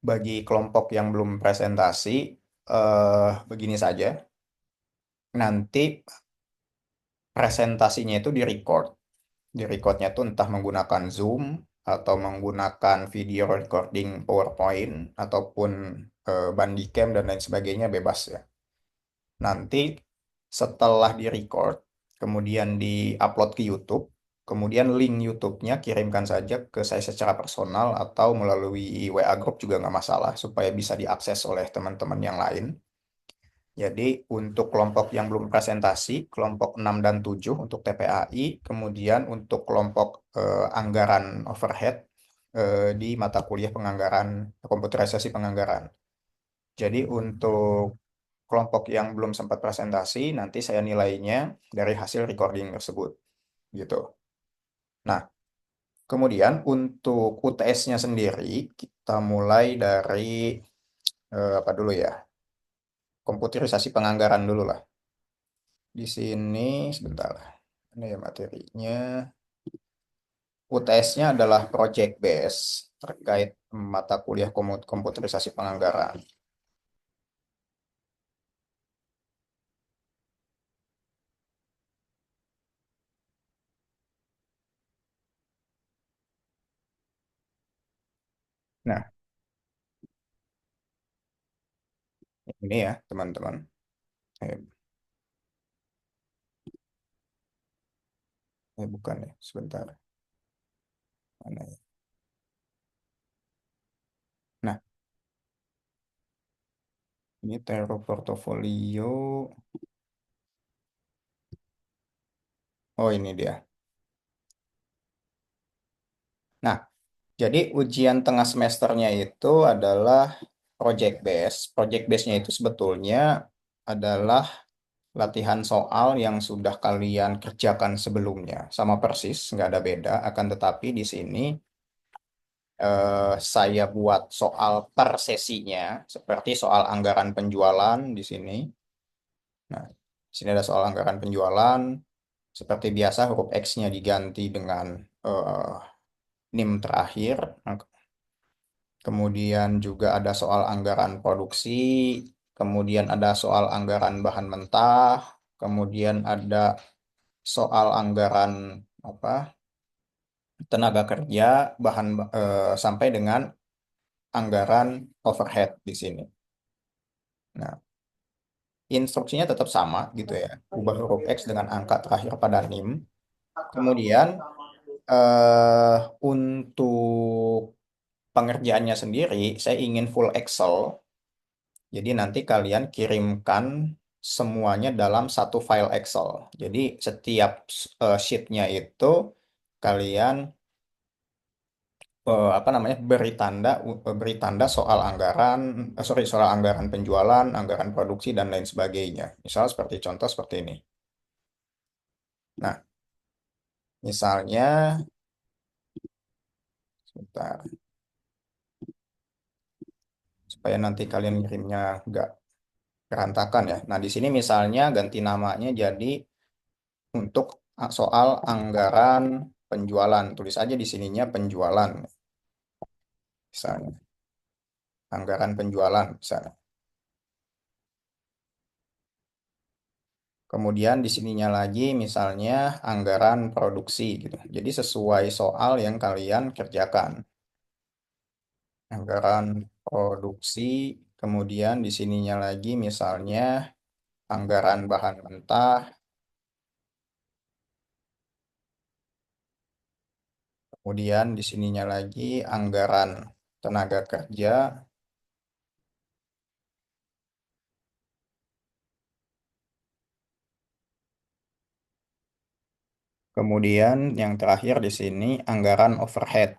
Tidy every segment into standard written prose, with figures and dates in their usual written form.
Bagi kelompok yang belum presentasi, begini saja. Nanti presentasinya itu di-record. Di-recordnya tuh entah menggunakan Zoom atau menggunakan video recording PowerPoint ataupun Bandicam dan lain sebagainya bebas ya. Nanti setelah di-record, kemudian di-upload ke YouTube, kemudian link YouTube-nya kirimkan saja ke saya secara personal atau melalui WA Group juga nggak masalah supaya bisa diakses oleh teman-teman yang lain. Jadi untuk kelompok yang belum presentasi, kelompok 6 dan 7 untuk TPAI, kemudian untuk kelompok anggaran overhead di mata kuliah penganggaran, komputerisasi penganggaran. Jadi untuk kelompok yang belum sempat presentasi, nanti saya nilainya dari hasil recording tersebut, gitu. Nah, kemudian untuk UTS-nya sendiri, kita mulai dari apa dulu ya? Komputerisasi penganggaran dulu lah. Di sini sebentar. Ini ya materinya. UTS-nya adalah project base terkait mata kuliah komputerisasi penganggaran. Nah, ini ya teman-teman. Eh, bukan ya, sebentar. Mana ya? Nah, ini Tero Portofolio. Oh, ini dia. Nah, jadi ujian tengah semesternya itu adalah project base. Project base-nya itu sebetulnya adalah latihan soal yang sudah kalian kerjakan sebelumnya. Sama persis, nggak ada beda. Akan tetapi di sini saya buat soal per sesinya, seperti soal anggaran penjualan di sini. Nah, di sini ada soal anggaran penjualan. Seperti biasa, huruf X-nya diganti dengan eh, NIM terakhir. Nah, kemudian juga ada soal anggaran produksi, kemudian ada soal anggaran bahan mentah, kemudian ada soal anggaran apa tenaga kerja, bahan sampai dengan anggaran overhead di sini. Nah, instruksinya tetap sama gitu ya. Ubah huruf X dengan angka terakhir pada NIM. Kemudian eh untuk pengerjaannya sendiri, saya ingin full Excel. Jadi nanti kalian kirimkan semuanya dalam satu file Excel. Jadi setiap sheetnya itu kalian apa namanya beri tanda soal anggaran, sorry soal anggaran penjualan, anggaran produksi dan lain sebagainya. Misal seperti contoh seperti ini. Nah, misalnya sebentar supaya nanti kalian ngirimnya nggak berantakan ya. Nah, di sini misalnya ganti namanya jadi untuk soal anggaran penjualan. Tulis aja di sininya penjualan misalnya. Anggaran penjualan misalnya. Kemudian di sininya lagi misalnya anggaran produksi gitu. Jadi sesuai soal yang kalian kerjakan. Anggaran produksi, kemudian di sininya lagi misalnya anggaran bahan mentah, kemudian di sininya lagi anggaran tenaga kerja, kemudian yang terakhir di sini anggaran overhead.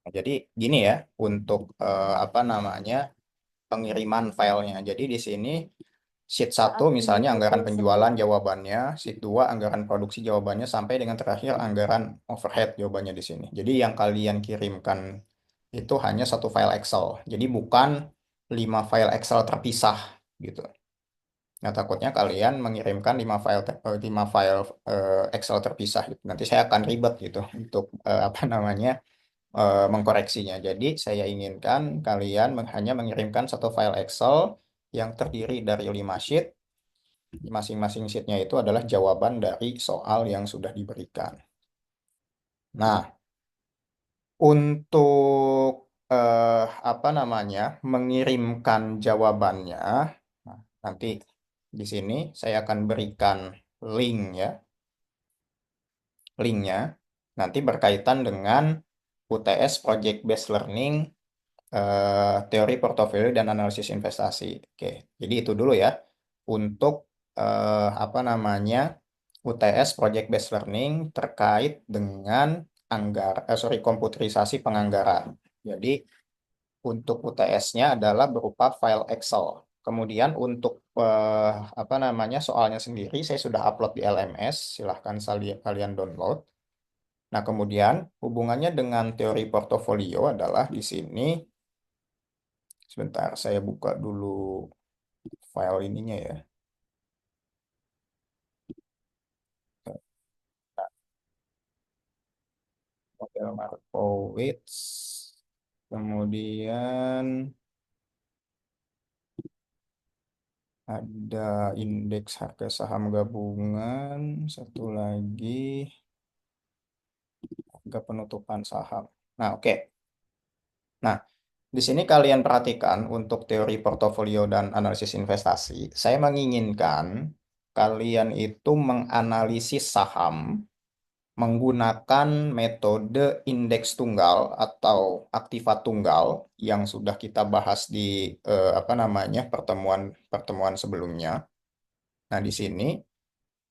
Nah, jadi gini ya untuk apa namanya pengiriman filenya. Jadi di sini sheet satu misalnya anggaran penjualan jawabannya, sheet 2 anggaran produksi jawabannya sampai dengan terakhir anggaran overhead jawabannya di sini. Jadi yang kalian kirimkan itu hanya satu file Excel. Jadi bukan 5 file Excel terpisah gitu. Nah, takutnya kalian mengirimkan 5 file Excel terpisah gitu. Nanti saya akan ribet gitu untuk apa namanya mengkoreksinya. Jadi saya inginkan kalian hanya mengirimkan satu file Excel yang terdiri dari 5 sheet. Masing-masing sheetnya itu adalah jawaban dari soal yang sudah diberikan. Nah, untuk apa namanya mengirimkan jawabannya, nah, nanti di sini saya akan berikan link ya, linknya. Nanti berkaitan dengan UTS Project Based Learning, teori portofolio dan analisis investasi. Oke, jadi itu dulu ya untuk apa namanya UTS Project Based Learning terkait dengan komputerisasi penganggaran. Jadi untuk UTS-nya adalah berupa file Excel. Kemudian untuk apa namanya soalnya sendiri saya sudah upload di LMS, silahkan kalian download. Nah, kemudian hubungannya dengan teori portofolio adalah di sini. Sebentar, saya buka dulu file ininya ya. Model Markowitz. Kemudian ada indeks harga saham gabungan. Satu lagi harga penutupan saham. Nah, oke. Nah, di sini kalian perhatikan untuk teori portofolio dan analisis investasi. Saya menginginkan kalian itu menganalisis saham menggunakan metode indeks tunggal atau aktiva tunggal yang sudah kita bahas di apa namanya pertemuan sebelumnya. Nah, di sini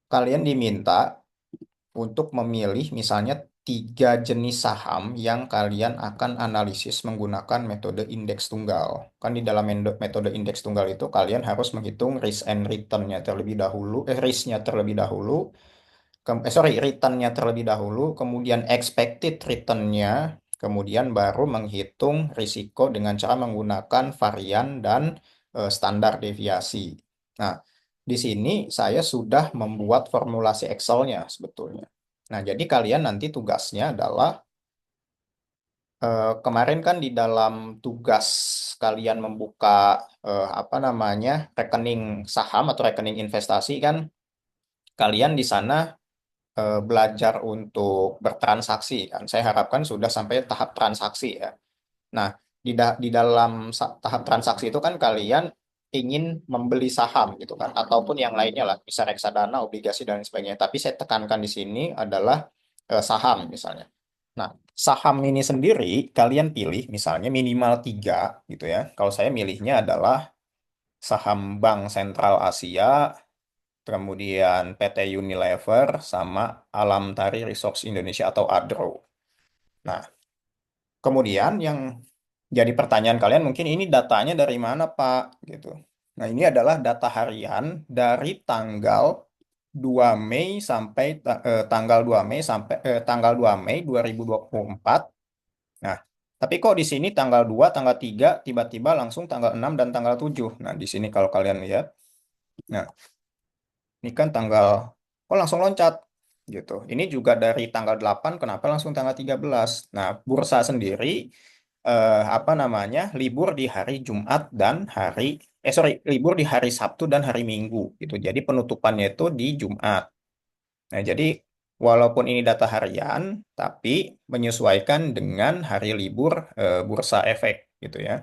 kalian diminta untuk memilih misalnya 3 jenis saham yang kalian akan analisis menggunakan metode indeks tunggal. Kan di dalam metode indeks tunggal itu kalian harus menghitung risk and return-nya terlebih dahulu, risk-nya terlebih dahulu, returnnya terlebih dahulu, kemudian expected return-nya, kemudian baru menghitung risiko dengan cara menggunakan varian dan standar deviasi. Nah, di sini saya sudah membuat formulasi Excel-nya sebetulnya. Nah, jadi kalian nanti tugasnya adalah kemarin kan di dalam tugas kalian membuka apa namanya rekening saham atau rekening investasi kan kalian di sana belajar untuk bertransaksi kan. Saya harapkan sudah sampai tahap transaksi ya. Nah, di dalam tahap transaksi itu kan kalian ingin membeli saham gitu kan, ataupun yang lainnya lah, bisa reksadana, obligasi dan sebagainya. Tapi saya tekankan di sini adalah saham misalnya. Nah, saham ini sendiri kalian pilih misalnya minimal 3 gitu ya. Kalau saya milihnya adalah saham Bank Sentral Asia, kemudian PT Unilever, sama Alam Tari Resource Indonesia atau ADRO. Nah, kemudian yang jadi pertanyaan kalian mungkin ini datanya dari mana, Pak? Gitu. Nah, ini adalah data harian dari tanggal 2 Mei sampai tanggal 2 Mei sampai tanggal 2 Mei 2024. Nah, tapi kok di sini tanggal 2, tanggal 3 tiba-tiba langsung tanggal 6 dan tanggal 7. Nah, di sini kalau kalian lihat. Nah, ini kan tanggal, oh langsung loncat gitu. Ini juga dari tanggal 8, kenapa langsung tanggal 13? Nah, bursa sendiri apa namanya? Libur di hari Jumat dan libur di hari Sabtu dan hari Minggu gitu. Jadi penutupannya itu di Jumat. Nah, jadi walaupun ini data harian, tapi menyesuaikan dengan hari libur bursa efek gitu ya.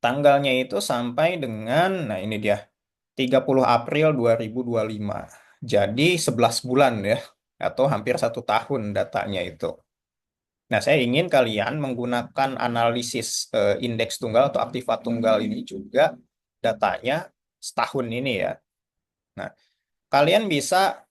Tanggalnya itu sampai dengan, nah ini dia, 30 April 2025. Jadi 11 bulan ya, atau hampir 1 tahun datanya itu. Nah, saya ingin kalian menggunakan analisis indeks tunggal atau aktiva tunggal ini juga datanya setahun ini ya. Nah, kalian bisa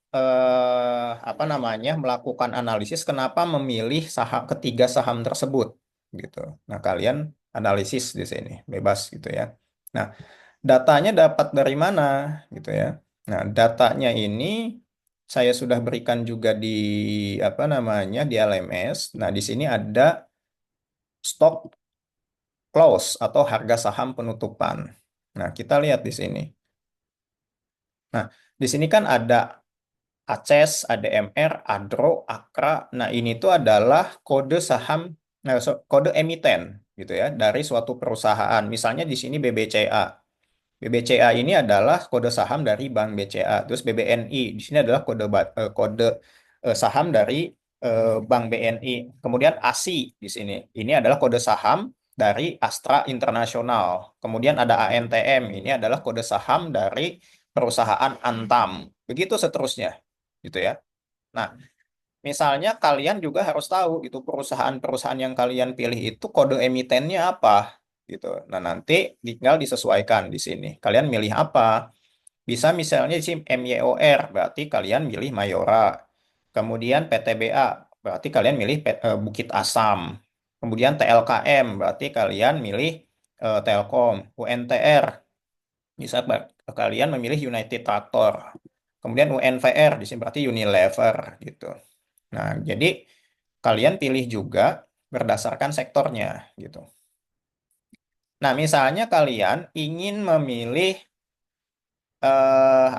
apa namanya melakukan analisis kenapa memilih saham ketiga saham tersebut gitu. Nah, kalian analisis di sini bebas gitu ya. Nah, datanya dapat dari mana gitu ya. Nah, datanya ini saya sudah berikan juga di apa namanya di LMS. Nah, di sini ada stop close atau harga saham penutupan. Nah, kita lihat di sini. Nah, di sini kan ada ACES, ADMR, ADRO, AKRA. Nah, ini tuh adalah kode saham, kode emiten gitu ya dari suatu perusahaan. Misalnya di sini BBCA. BBCA ini adalah kode saham dari Bank BCA. Terus BBNI di sini adalah kode saham dari Bank BNI. Kemudian ASI di sini. Ini adalah kode saham dari Astra Internasional. Kemudian ada ANTM. Ini adalah kode saham dari perusahaan Antam. Begitu seterusnya, gitu ya. Nah, misalnya kalian juga harus tahu gitu perusahaan-perusahaan yang kalian pilih itu kode emitennya apa gitu. Nah, nanti tinggal disesuaikan di sini. Kalian milih apa? Bisa misalnya di sini MYOR, berarti kalian milih Mayora. Kemudian PTBA, berarti kalian milih Bukit Asam. Kemudian TLKM, berarti kalian milih Telkom. UNTR, bisa kalian memilih United Tractor. Kemudian UNVR, di sini berarti Unilever gitu. Nah, jadi kalian pilih juga berdasarkan sektornya gitu. Nah, misalnya kalian ingin memilih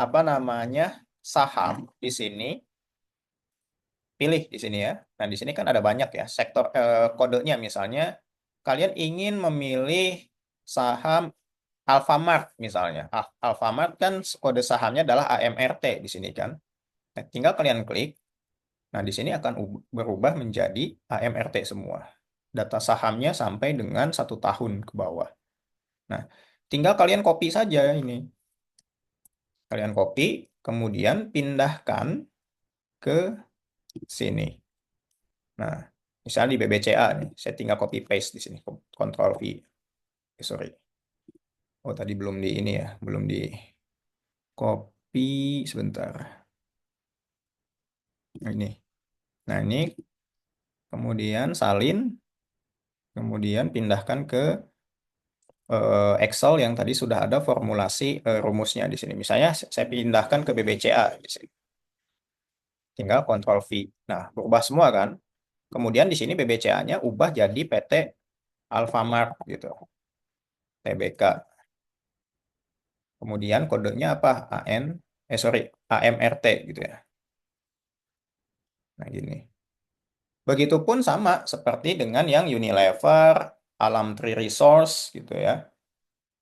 apa namanya saham di sini, pilih di sini ya. Nah, di sini kan ada banyak ya sektor kodenya. Misalnya kalian ingin memilih saham Alfamart misalnya. Alfamart kan kode sahamnya adalah AMRT di sini kan. Nah, tinggal kalian klik. Nah, di sini akan berubah menjadi AMRT semua. Data sahamnya sampai dengan 1 tahun ke bawah. Nah, tinggal kalian copy saja ini. Kalian copy, kemudian pindahkan ke sini. Nah, misalnya di BBCA nih, saya tinggal copy paste di sini, Ctrl V. Sorry. Oh, tadi belum di ini ya, belum di copy sebentar. Nah, ini. Nah, ini kemudian salin, kemudian pindahkan ke Excel yang tadi sudah ada formulasi rumusnya di sini. Misalnya saya pindahkan ke BBCA di sini. Tinggal Ctrl V. Nah, berubah semua kan? Kemudian di sini BBCA-nya ubah jadi PT Alfamart gitu, TBK. Kemudian kodenya apa? Sorry, AMRT gitu ya. Nah, gini. Begitupun sama seperti dengan yang Unilever, Alam Tree Resource gitu ya.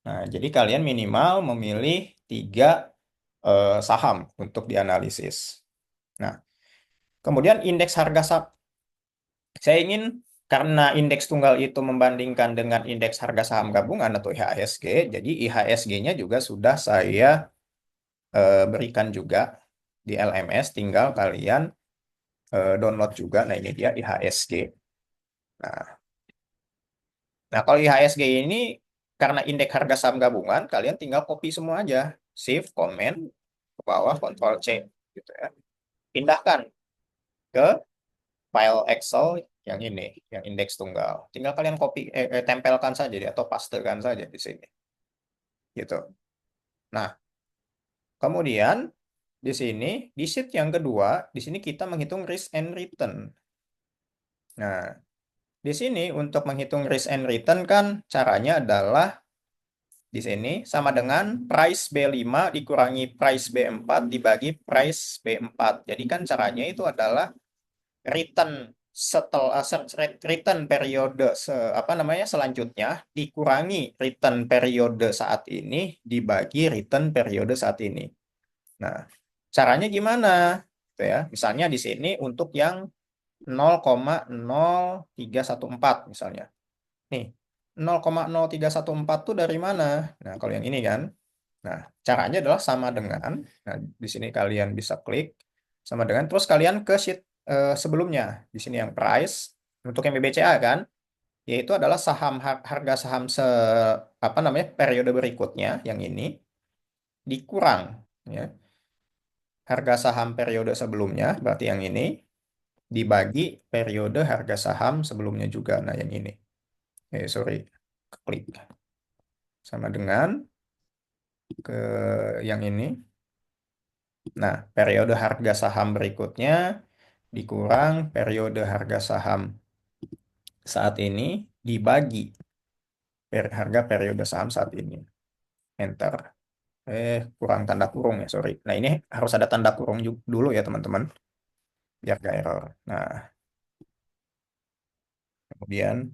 Nah, jadi kalian minimal memilih 3 saham untuk dianalisis. Nah, kemudian indeks harga saham. Saya ingin karena indeks tunggal itu membandingkan dengan indeks harga saham gabungan atau IHSG, jadi IHSG-nya juga sudah saya berikan juga di LMS, tinggal kalian download juga. Nah, ini dia IHSG. Nah, nah, kalau IHSG ini karena indeks harga saham gabungan, kalian tinggal copy semua aja. Shift, comment, ke bawah, Ctrl C gitu ya. Pindahkan ke file Excel yang ini, yang indeks tunggal. Tinggal kalian copy, tempelkan saja atau pastekan saja di sini. Gitu. Nah, kemudian di sini, di sheet yang kedua, di sini kita menghitung risk and return. Nah, di sini untuk menghitung risk and return kan caranya adalah di sini sama dengan price B5 dikurangi price B4 dibagi price B4. Jadi kan caranya itu adalah return setelah return periode apa namanya selanjutnya dikurangi return periode saat ini dibagi return periode saat ini. Nah, caranya gimana? Gitu ya. Misalnya di sini untuk yang 0,0314 misalnya. Nih, 0,0314 tuh dari mana? Nah, kalau yang ini kan. Nah, caranya adalah sama dengan, nah di sini kalian bisa klik sama dengan, terus kalian ke sheet sebelumnya. Di sini yang price untuk yang BBCA kan, yaitu adalah saham harga saham apa namanya periode berikutnya yang ini dikurang ya harga saham periode sebelumnya berarti yang ini dibagi periode harga saham sebelumnya juga. Nah, yang ini. Sorry, klik sama dengan ke yang ini. Nah, periode harga saham berikutnya dikurang periode harga saham saat ini dibagi harga periode saham saat ini. Enter. Kurang tanda kurung ya, sorry. Nah, ini harus ada tanda kurung dulu ya, teman-teman, biar gak error. Nah, kemudian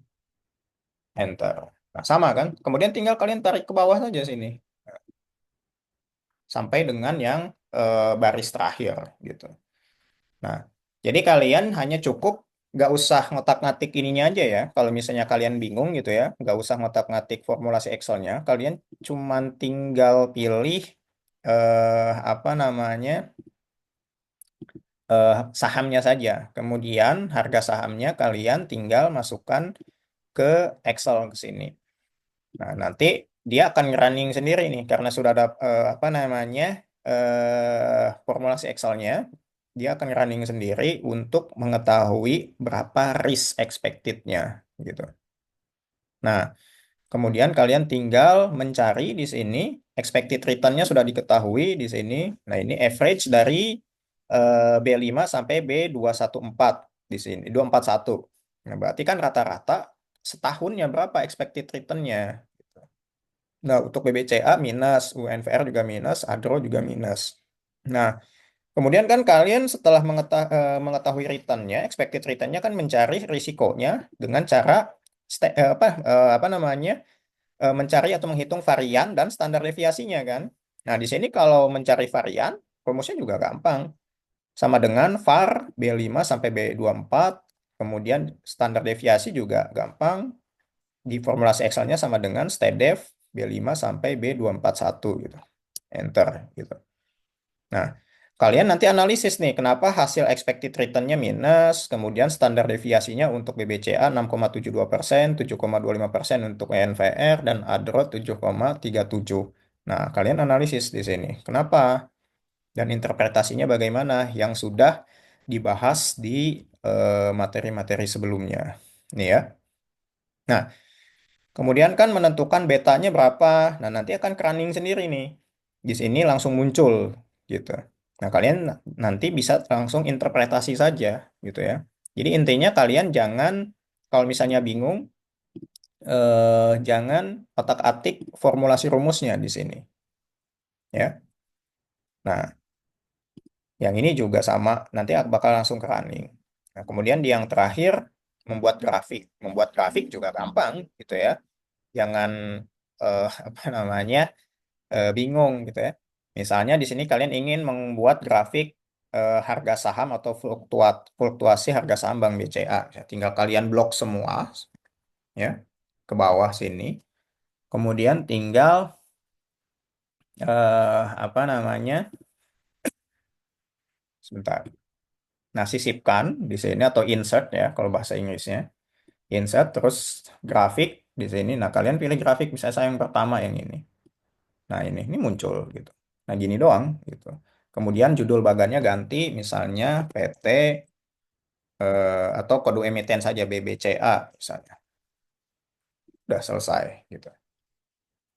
enter. Nah, sama kan? Kemudian tinggal kalian tarik ke bawah saja sini. Sampai dengan yang baris terakhir gitu. Nah, jadi kalian hanya cukup nggak usah ngotak-ngatik ininya aja ya. Kalau misalnya kalian bingung gitu ya, nggak usah ngotak-ngatik formulasi Excel-nya. Kalian cuman tinggal pilih apa namanya sahamnya saja. Kemudian harga sahamnya kalian tinggal masukkan ke Excel ke sini. Nah, nanti dia akan running sendiri nih karena sudah ada apa namanya formulasi Excel-nya, dia akan running sendiri untuk mengetahui berapa risk expected-nya gitu. Nah, kemudian kalian tinggal mencari di sini expected return-nya sudah diketahui di sini. Nah, ini average dari B5 sampai B214 di sini, 241. Nah, berarti kan rata-rata setahunnya berapa expected return-nya. Nah, untuk BBCA minus, UNVR juga minus, ADRO juga minus. Nah, kemudian kan kalian setelah mengetahui return-nya, expected return-nya kan mencari risikonya dengan cara apa namanya mencari atau menghitung varian dan standar deviasinya kan. Nah, di sini kalau mencari varian, rumusnya juga gampang. Sama dengan var B5 sampai B24, kemudian standar deviasi juga gampang. Di formulasi Excel-nya sama dengan stdef B5 sampai B241 gitu. Enter gitu. Nah, kalian nanti analisis nih, kenapa hasil expected return-nya minus, kemudian standar deviasinya untuk BBCA 6,72%, 7,25% untuk ENVR, dan ADRO 7,37. Nah, kalian analisis di sini. Kenapa? Dan interpretasinya bagaimana yang sudah dibahas di materi-materi sebelumnya. Nih ya. Nah, kemudian kan menentukan betanya berapa. Nah, nanti akan running sendiri nih. Di sini langsung muncul gitu. Nah, kalian nanti bisa langsung interpretasi saja gitu ya. Jadi intinya kalian jangan kalau misalnya bingung jangan otak-atik formulasi rumusnya di sini ya. Nah, yang ini juga sama nanti bakal langsung ke running. Nah, kemudian di yang terakhir membuat grafik. Membuat grafik juga gampang gitu ya. Jangan apa namanya bingung gitu ya. Misalnya di sini kalian ingin membuat grafik harga saham atau fluktuasi harga saham Bank BCA. Ya, tinggal kalian blok semua ya ke bawah sini. Kemudian tinggal apa namanya? Sebentar. Nah, sisipkan di sini atau insert ya kalau bahasa Inggrisnya. Insert terus grafik di sini. Nah, kalian pilih grafik misalnya saya yang pertama yang ini. Nah, ini muncul gitu. Nah, gini doang gitu. Kemudian judul bagannya ganti misalnya PT atau kode emiten saja BBCA misalnya. Udah selesai gitu.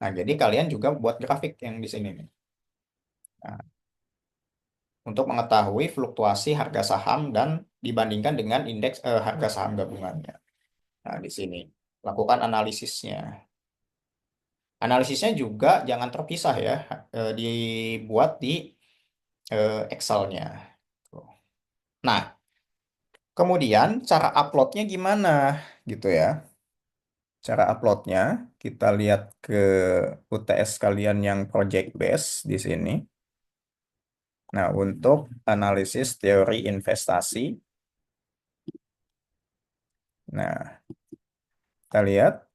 Nah, jadi kalian juga buat grafik yang di sini nih. Nah, untuk mengetahui fluktuasi harga saham dan dibandingkan dengan indeks harga saham gabungannya. Nah, di sini lakukan analisisnya. Analisisnya juga jangan terpisah ya, dibuat di Excel-nya. Nah, kemudian cara uploadnya gimana gitu ya? Cara uploadnya kita lihat ke UTS kalian yang project base di sini. Nah, untuk analisis teori investasi. Nah, kita lihat.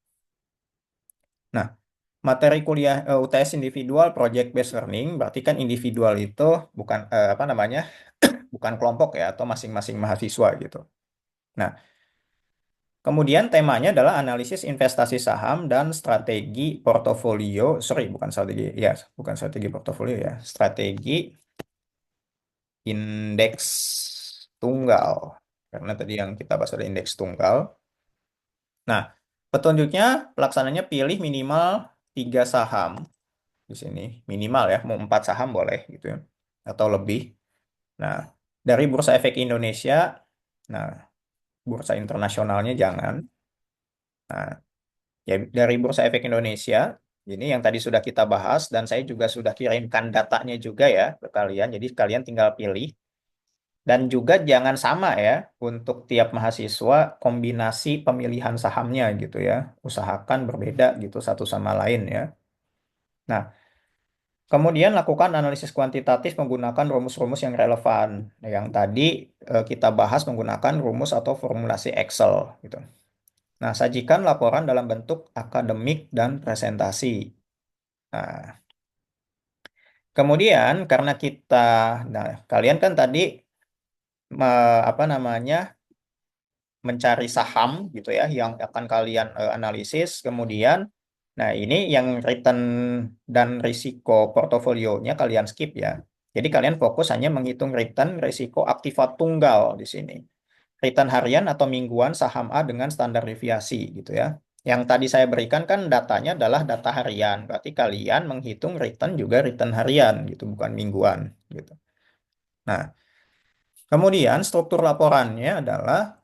Nah, materi kuliah UTS individual project based learning berarti kan individual itu bukan apa namanya? Bukan kelompok ya atau masing-masing mahasiswa gitu. Nah, kemudian temanya adalah analisis investasi saham dan strategi portofolio. Sorry, bukan strategi, ya, bukan strategi portofolio ya. Strategi indeks tunggal. Karena tadi yang kita bahas ada indeks tunggal. Nah, petunjuknya pelaksananya pilih minimal 3 saham di sini. Minimal ya, mau 4 saham boleh gitu ya. Atau lebih. Nah, dari Bursa Efek Indonesia, nah, bursa internasionalnya jangan. Nah, ya dari Bursa Efek Indonesia Ini yang tadi sudah kita bahas dan saya juga sudah kirimkan datanya juga ya ke kalian. Jadi kalian tinggal pilih. Dan juga jangan sama ya untuk tiap mahasiswa kombinasi pemilihan sahamnya gitu ya. Usahakan berbeda gitu satu sama lain ya. Nah, kemudian lakukan analisis kuantitatif menggunakan rumus-rumus yang relevan. Nah, yang tadi kita bahas menggunakan rumus atau formulasi Excel gitu. Nah, sajikan laporan dalam bentuk akademik dan presentasi. Nah, kemudian karena nah kalian kan tadi apa namanya mencari saham gitu ya yang akan kalian analisis. Kemudian, nah ini yang return dan risiko portofolionya kalian skip ya. Jadi kalian fokus hanya menghitung return risiko aktiva tunggal di sini. Return harian atau mingguan saham A dengan standar deviasi gitu ya. Yang tadi saya berikan kan datanya adalah data harian. Berarti kalian menghitung return juga return harian gitu, bukan mingguan gitu. Nah, kemudian struktur laporannya adalah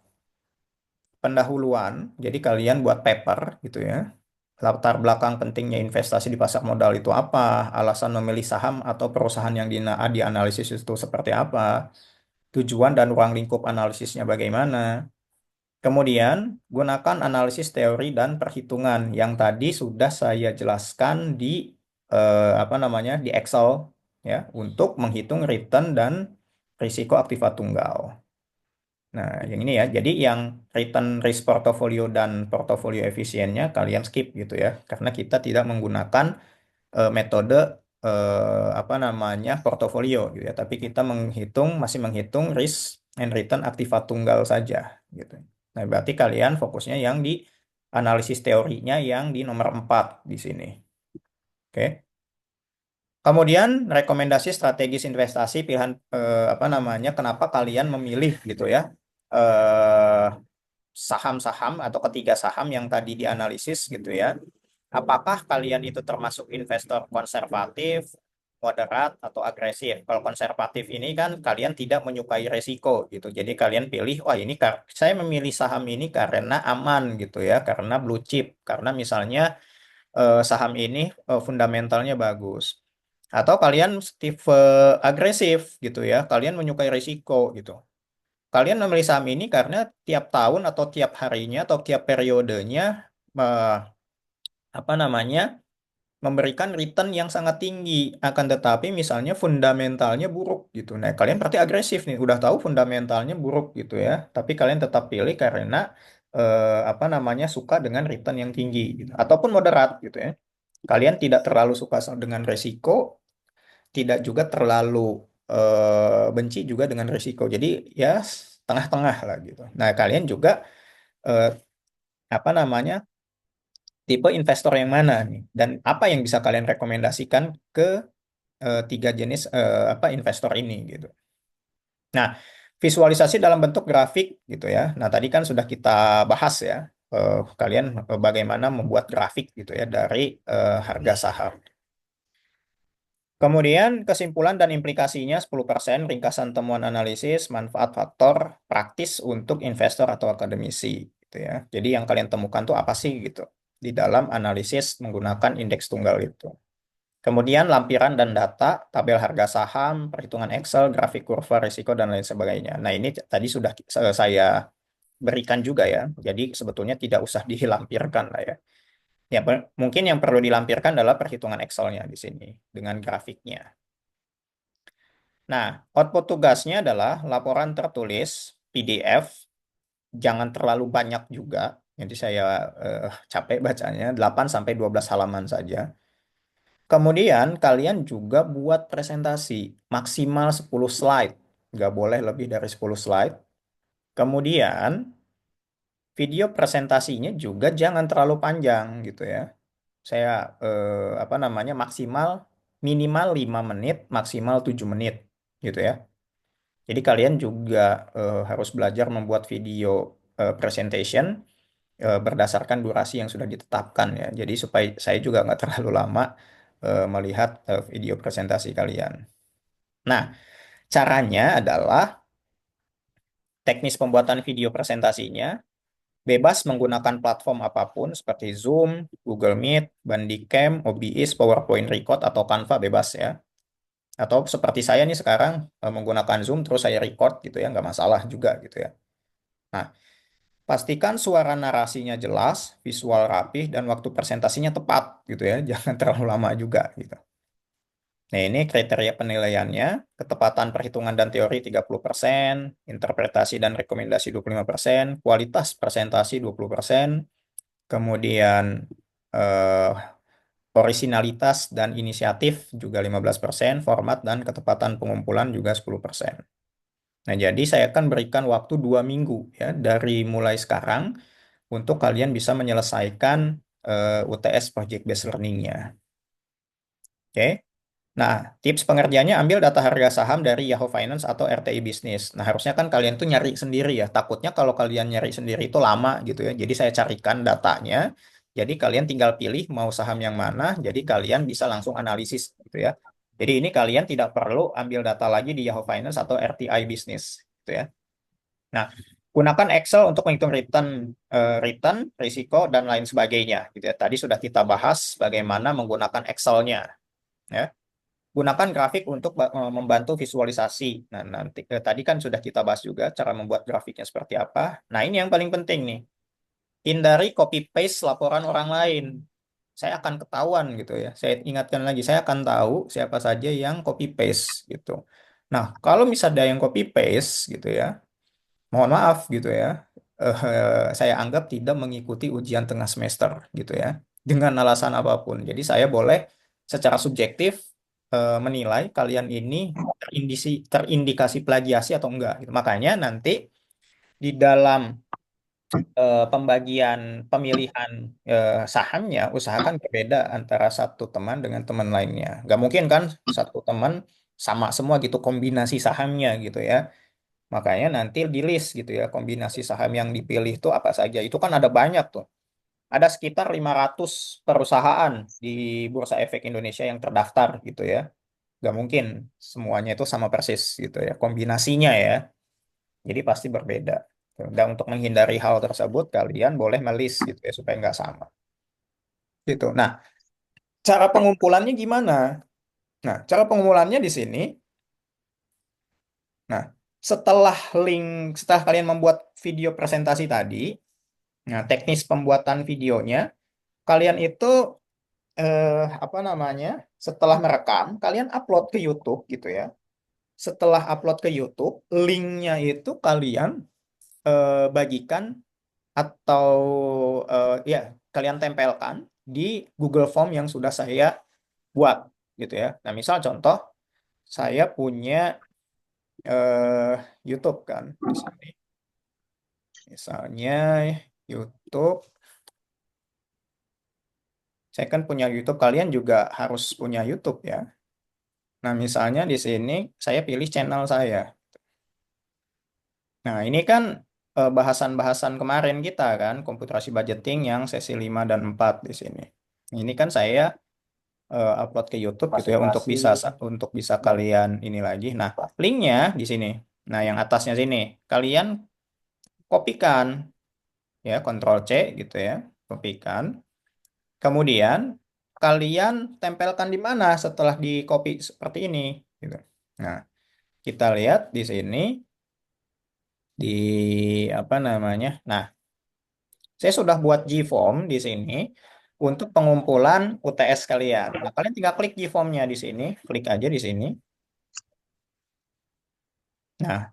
pendahuluan. Jadi kalian buat paper gitu ya. Latar belakang pentingnya investasi di pasar modal itu apa? Alasan memilih saham atau perusahaan yang dianalisis itu seperti apa? Tujuan dan ruang lingkup analisisnya bagaimana? Kemudian, gunakan analisis teori dan perhitungan yang tadi sudah saya jelaskan di apa namanya di Excel ya untuk menghitung return dan risiko aktiva tunggal. Nah, yang ini ya. Jadi yang return risk portfolio dan portofolio efisiennya kalian skip gitu ya. Karena kita tidak menggunakan metode apa namanya portofolio gitu ya. Tapi kita masih menghitung risk and return aktiva tunggal saja gitu. Nah, berarti kalian fokusnya yang di analisis teorinya yang di nomor 4 di sini. Oke. Kemudian rekomendasi strategis investasi pilihan apa namanya kenapa kalian memilih gitu ya. eh Saham-saham atau ketiga saham yang tadi dianalisis gitu ya. Apakah kalian itu termasuk investor konservatif, moderat, atau agresif? Kalau konservatif ini kan kalian tidak menyukai resiko gitu. Jadi kalian pilih, wah ini saya memilih saham ini karena aman gitu ya, karena blue chip, karena misalnya saham ini fundamentalnya bagus. Atau kalian tipe agresif gitu ya, kalian menyukai risiko gitu. Kalian memilih saham ini karena tiap tahun atau tiap harinya atau tiap periodenya eh, apa namanya memberikan return yang sangat tinggi. Akan tetapi misalnya fundamentalnya buruk gitu. Nah, kalian berarti agresif nih, udah tahu fundamentalnya buruk gitu ya. Tapi kalian tetap pilih karena apa namanya suka dengan return yang tinggi gitu. Ataupun moderat gitu ya. Kalian tidak terlalu suka dengan resiko, tidak juga terlalu benci juga dengan risiko. Jadi ya tengah-tengah lah gitu. Nah, kalian juga eh, apa namanya tipe investor yang mana nih dan apa yang bisa kalian rekomendasikan ke tiga jenis apa investor ini gitu. Nah, visualisasi dalam bentuk grafik gitu ya. Nah, tadi kan sudah kita bahas ya. Kalian bagaimana membuat grafik gitu ya dari harga saham. Kemudian kesimpulan dan implikasinya 10% ringkasan temuan analisis, manfaat faktor praktis untuk investor atau akademisi gitu ya. Jadi yang kalian temukan tuh apa sih gitu di dalam analisis menggunakan indeks tunggal itu. Kemudian lampiran dan data, tabel harga saham, perhitungan Excel, grafik kurva risiko dan lain sebagainya. Nah, ini tadi sudah saya berikan juga ya. Jadi sebetulnya tidak usah dilampirkan lah ya. Ya, mungkin yang perlu dilampirkan adalah perhitungan Excel-nya di sini dengan grafiknya. Nah, output tugasnya adalah laporan tertulis PDF, jangan terlalu banyak juga. Jadi saya capek bacanya, 8 sampai 12 halaman saja. Kemudian kalian juga buat presentasi maksimal 10 slide, nggak boleh lebih dari 10 slide. Kemudian video presentasinya juga jangan terlalu panjang gitu ya. Saya apa namanya maksimal minimal 5 menit, maksimal 7 menit gitu ya. Jadi kalian juga harus belajar membuat video presentation berdasarkan durasi yang sudah ditetapkan ya. Jadi supaya saya juga nggak terlalu lama melihat video presentasi kalian. Nah, caranya adalah teknis pembuatan video presentasinya. bebas menggunakan platform apapun seperti Zoom, Google Meet, Bandicam, OBS, PowerPoint Record, atau Canva bebas ya. Atau seperti saya nih sekarang menggunakan Zoom terus saya record gitu ya, nggak masalah juga gitu ya. Nah, pastikan suara narasinya jelas, visual rapih, dan waktu presentasinya tepat gitu ya. Jangan terlalu lama juga gitu. Nah, ini kriteria penilaiannya. Ketepatan perhitungan dan teori 30%, interpretasi dan rekomendasi 25%, kualitas presentasi 20%, kemudian eh, orisinalitas dan inisiatif juga 15%, format dan ketepatan pengumpulan juga 10%. Nah, jadi saya akan berikan waktu 2 minggu ya dari mulai sekarang untuk kalian bisa menyelesaikan UTS Project Based Learning-nya. Oke. Nah, tips pengerjaannya ambil data harga saham dari Yahoo Finance atau RTI Bisnis. Nah, harusnya kan kalian tuh nyari sendiri ya. Takutnya kalau kalian nyari sendiri itu lama gitu ya. Jadi saya carikan datanya. Jadi kalian tinggal pilih mau saham yang mana. Jadi kalian bisa langsung analisis gitu ya. Jadi ini kalian tidak perlu ambil data lagi di Yahoo Finance atau RTI Bisnis gitu ya. Nah, gunakan Excel untuk menghitung return, risiko, dan lain sebagainya gitu ya. Tadi sudah kita bahas bagaimana menggunakan Excel-nya ya. Gunakan grafik untuk membantu visualisasi. Nah, nanti tadi kan sudah kita bahas juga cara membuat grafiknya seperti apa. Nah, ini yang paling penting nih. Hindari copy paste laporan orang lain. Saya akan ketahuan gitu ya. Saya ingatkan lagi, saya akan tahu siapa saja yang copy paste gitu. Nah, kalau misalnya ada yang copy paste gitu ya, mohon maaf gitu ya, saya anggap tidak mengikuti ujian tengah semester gitu ya, dengan alasan apapun. Jadi saya boleh secara subjektif menilai kalian ini terindikasi plagiasi atau enggak gitu. Makanya nanti di dalam pembagian pemilihan sahamnya usahakan berbeda antara satu teman dengan teman lainnya. Nggak mungkin kan satu teman sama semua gitu kombinasi sahamnya gitu ya. Makanya nanti di list gitu ya, kombinasi saham yang dipilih itu apa saja. Itu kan ada banyak tuh. Ada sekitar 500 perusahaan di Bursa Efek Indonesia yang terdaftar gitu ya. Nggak mungkin semuanya itu sama persis gitu ya. Kombinasinya ya. Jadi pasti berbeda. Dan untuk menghindari hal tersebut, kalian boleh melis gitu ya, supaya nggak sama. Gitu. Nah, cara pengumpulannya gimana? Nah, cara pengumpulannya di sini. Nah, setelah setelah kalian membuat video presentasi tadi, nah, teknis pembuatan videonya, kalian itu apa namanya? Setelah merekam, kalian upload ke YouTube gitu ya. Setelah upload ke YouTube, linknya itu kalian bagikan atau ya kalian tempelkan di Google Form yang sudah saya buat gitu ya. Nah, misal contoh saya punya eh, YouTube kan di sini. Misalnya YouTube. Saya kan punya YouTube, kalian juga harus punya YouTube ya. Nah, misalnya di sini saya pilih channel saya. Nah, ini kan bahasan-bahasan kemarin kita kan, komputasi budgeting yang sesi 5 dan 4 di sini. Ini kan saya upload ke YouTube gitu ya untuk bisa kalian ini lagi. Nah, linknya di sini. Nah, yang atasnya sini. Kalian kopikan ya, Ctrl C gitu ya. Kopikan. Kemudian kalian tempelkan di mana setelah di copy seperti ini gitu. Nah, kita lihat di sini di apa namanya? Nah, saya sudah buat G-form di sini untuk pengumpulan UTS kalian. Nah, kalian tinggal klik G-formnya di sini, klik aja di sini. Nah,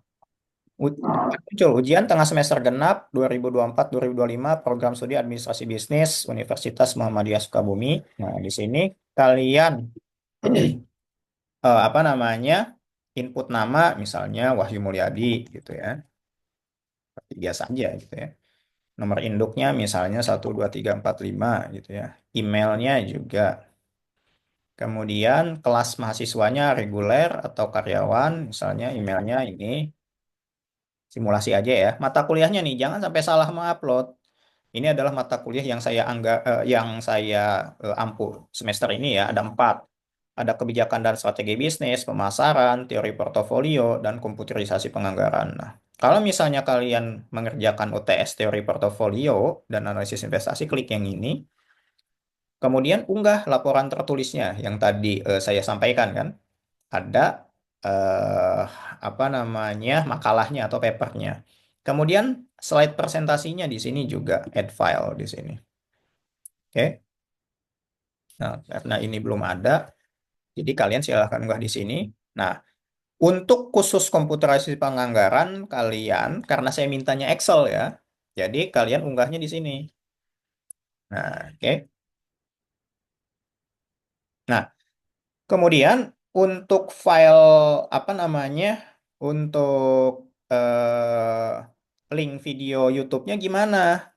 muncul ujian tengah semester genap 2024-2025 program studi administrasi bisnis Universitas Muhammadiyah Sukabumi. Nah, di sini kalian apa namanya? Input nama misalnya Wahyu Mulyadi gitu ya. Biasa aja gitu ya. Nomor induknya misalnya 12345 gitu ya. Emailnya juga. Kemudian kelas mahasiswanya reguler atau karyawan, misalnya emailnya ini simulasi aja ya. Mata kuliahnya nih jangan sampai salah mengupload. Ini adalah mata kuliah yang saya ampuh semester ini ya ada 4. Ada kebijakan dan strategi bisnis, pemasaran, teori portofolio, dan komputerisasi penganggaran. Nah, kalau misalnya kalian mengerjakan UTS teori portofolio dan analisis investasi, klik yang ini. Kemudian unggah laporan tertulisnya yang tadi saya sampaikan kan. Ada eh, apa namanya makalahnya atau papernya. Kemudian slide presentasinya di sini juga add file di sini. Oke. Nah, karena ini belum ada, jadi kalian silahkan unggah di sini. Nah, untuk khusus komputerasi penganggaran kalian, karena saya mintanya Excel ya, jadi kalian unggahnya di sini. Nah, oke. Nah, kemudian untuk file apa namanya? Untuk link video YouTube-nya gimana?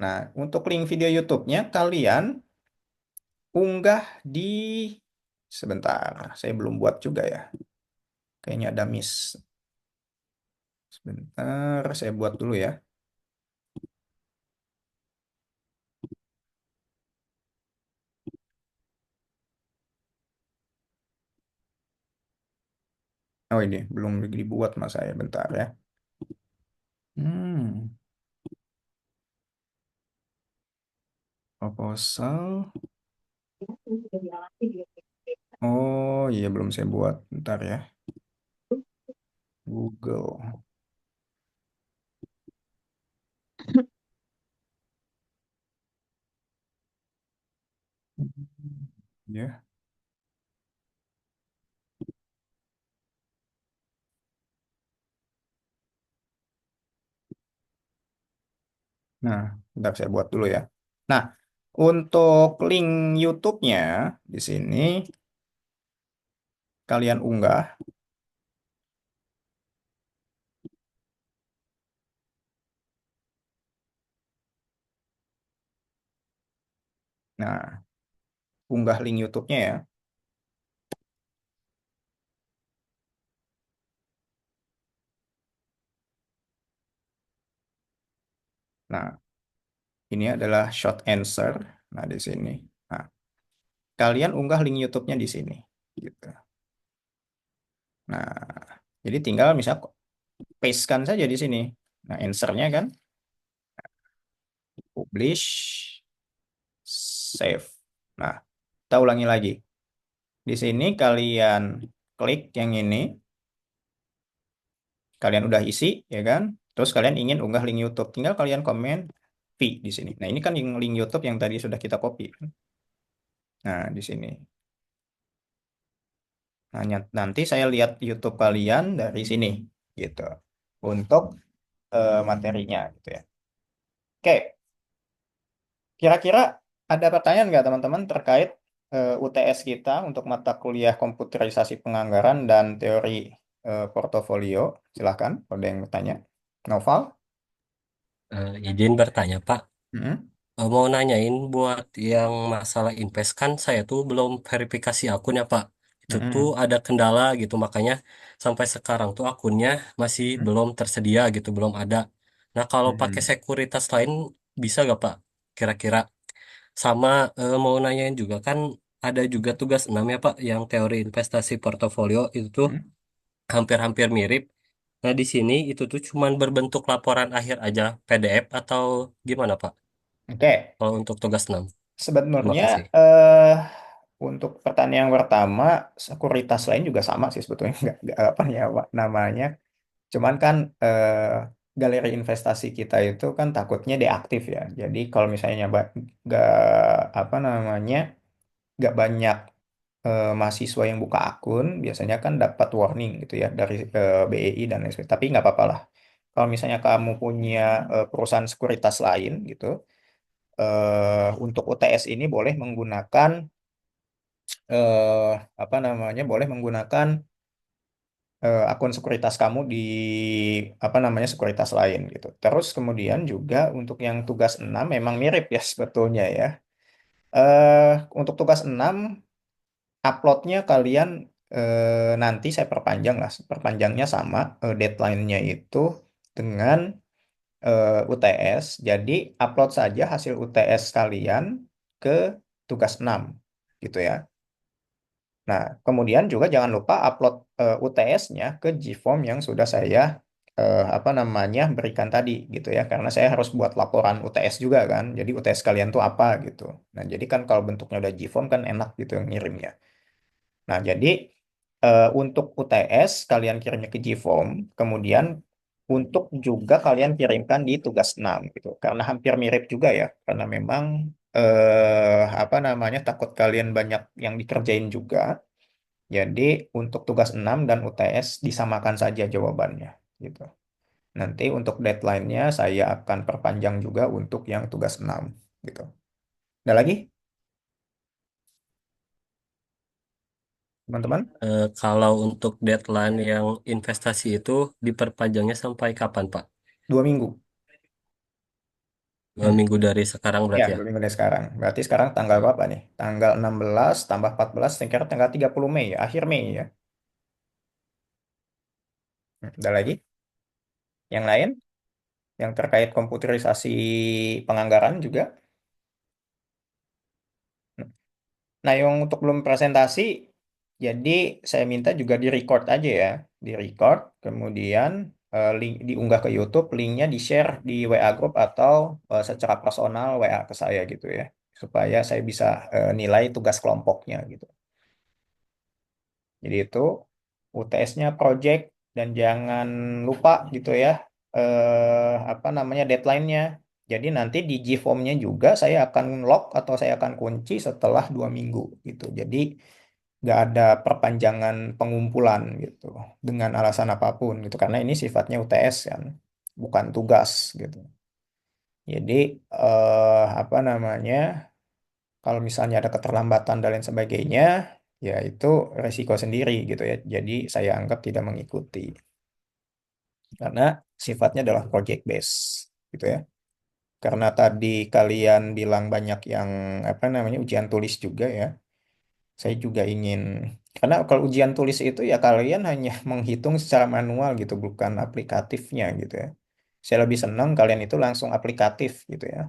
Nah, untuk link video YouTube-nya kalian unggah di sebentar, saya belum buat juga ya. Kayaknya ada miss. Sebentar, saya buat dulu ya. Oh ini belum dibuat mas saya, bentar ya. Hmm, proposal. Oh iya belum saya buat, bentar ya. Google. Ya. Nah, bentar saya buat dulu ya. Nah, untuk link YouTube-nya di sini kalian unggah. Nah, unggah link YouTube-nya ya. Nah, ini adalah short answer. Nah, di sini. Nah, kalian unggah link YouTube-nya di sini. Gitu. Nah, jadi tinggal misal paste-kan saja di sini. Nah, answer-nya kan publish, save. Nah, kita ulangi lagi. Di sini kalian klik yang ini, kalian udah isi, ya kan? Terus kalian ingin unggah link YouTube, tinggal kalian komen V di sini. Nah, ini kan link YouTube yang tadi sudah kita copy. Nah, di sini. Nah, nanti saya lihat YouTube kalian dari sini, gitu. Untuk materinya, gitu ya. Oke, kira-kira ada pertanyaan nggak teman-teman terkait UTS kita untuk mata kuliah komputerisasi penganggaran dan teori portofolio? Silahkan, kalau ada yang bertanya. Noval? Izin bertanya, Pak. Mm-mm. Mau nanyain buat yang masalah invest kan saya tuh belum verifikasi akun ya, Pak. Itu tuh Mm-mm. ada kendala gitu, makanya sampai sekarang tuh akunnya masih belum tersedia gitu, belum ada. Nah, kalau pakai Mm-mm. sekuritas lain bisa gak, Pak? Kira-kira. Sama mau nanyain juga kan ada juga tugas 6 ya, Pak, yang teori investasi portofolio itu tuh Mm-mm. hampir-hampir mirip. Nah, di sini itu tuh cuman berbentuk laporan akhir aja, PDF atau gimana, Pak? Oke, Kalau untuk tugas 6. Terima sebenarnya kasih. eh untuk pertanyaan yang pertama, sekuritas lain juga sama sih sebetulnya, nggak apa ya Pak, namanya. Cuman kan galeri investasi kita itu kan takutnya deaktif ya. Jadi kalau misalnya nggak apa namanya nggak banyak mahasiswa yang buka akun, biasanya kan dapat warning gitu ya dari BEI dan lain sebagainya. Tapi nggak apa-apa lah. Kalau misalnya kamu punya perusahaan sekuritas lain gitu, untuk UTS ini boleh menggunakan apa namanya boleh menggunakan akun sekuritas kamu di apa namanya sekuritas lain gitu. Terus kemudian juga untuk yang tugas 6 memang mirip ya sebetulnya ya. Untuk tugas 6 uploadnya kalian nanti saya perpanjang lah, perpanjangnya sama deadline-nya itu dengan UTS. Jadi upload saja hasil UTS kalian ke tugas 6 gitu ya. Nah, kemudian juga jangan lupa upload UTS-nya ke GForm yang sudah saya apa namanya berikan tadi gitu ya, karena saya harus buat laporan UTS juga kan. Jadi UTS kalian tuh apa gitu. Nah, jadi kan kalau bentuknya udah GForm kan enak gitu yang ngirimnya. Nah, jadi untuk UTS kalian kirimnya ke GForm, kemudian untuk juga kalian kirimkan di tugas 6 gitu. Karena hampir mirip juga ya, karena memang apa namanya takut kalian banyak yang dikerjain juga. Jadi untuk tugas 6 dan UTS disamakan saja jawabannya gitu. Nanti untuk deadline-nya saya akan perpanjang juga untuk yang tugas 6 gitu. Ada lagi teman-teman? Kalau untuk deadline yang investasi itu diperpanjangnya sampai kapan, Pak? 2 minggu. 2 minggu dari sekarang Ya, berarti ya? 2 minggu dari sekarang. Berarti sekarang tanggal berapa nih? Tanggal 16 tambah 14, saya kira tanggal 30 Mei ya, akhir Mei ya. Ada lagi? Yang lain? Yang terkait komputerisasi penganggaran juga? Nah, yang untuk belum presentasi, jadi saya minta juga di-record aja ya. Di-record, kemudian link diunggah ke YouTube, linknya di-share di WA Group atau secara personal WA ke saya gitu ya. Supaya saya bisa nilai tugas kelompoknya gitu. Jadi itu UTS-nya project dan jangan lupa gitu ya apa namanya deadline-nya. Jadi nanti di G-form-nya juga saya akan lock atau saya akan kunci setelah 2 minggu gitu. Jadi nggak ada perpanjangan pengumpulan gitu dengan alasan apapun gitu karena ini sifatnya UTS kan bukan tugas gitu. Jadi apa namanya kalau misalnya ada keterlambatan dan lain sebagainya, ya itu resiko sendiri gitu ya. Jadi saya anggap tidak mengikuti karena sifatnya adalah project base gitu ya. Karena tadi kalian bilang banyak yang apa namanya ujian tulis juga ya. Saya juga ingin karena kalau ujian tulis itu ya kalian hanya menghitung secara manual gitu, bukan aplikatifnya gitu ya. Saya lebih senang kalian itu langsung aplikatif gitu ya.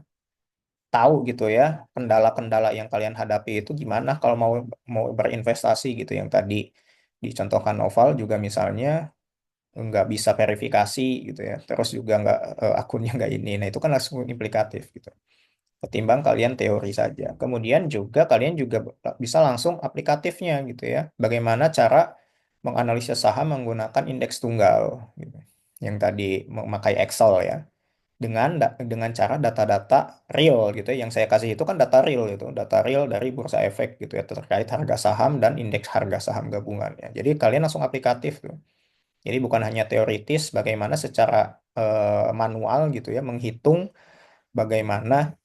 Tahu gitu ya kendala-kendala yang kalian hadapi itu gimana kalau mau mau berinvestasi gitu yang tadi dicontohkan Noval juga misalnya nggak bisa verifikasi gitu ya terus juga nggak akunnya nggak ini nah itu kan langsung implikatif gitu ketimbang kalian teori saja kemudian juga kalian juga bisa langsung aplikatifnya gitu ya bagaimana cara menganalisis saham menggunakan indeks tunggal gitu yang tadi memakai Excel ya dengan cara data-data real gitu ya. Yang saya kasih itu kan data real itu, data real dari Bursa Efek gitu ya terkait harga saham dan indeks harga saham gabungannya. Jadi kalian langsung aplikatif tuh. Jadi bukan hanya teoritis bagaimana secara manual gitu ya menghitung bagaimana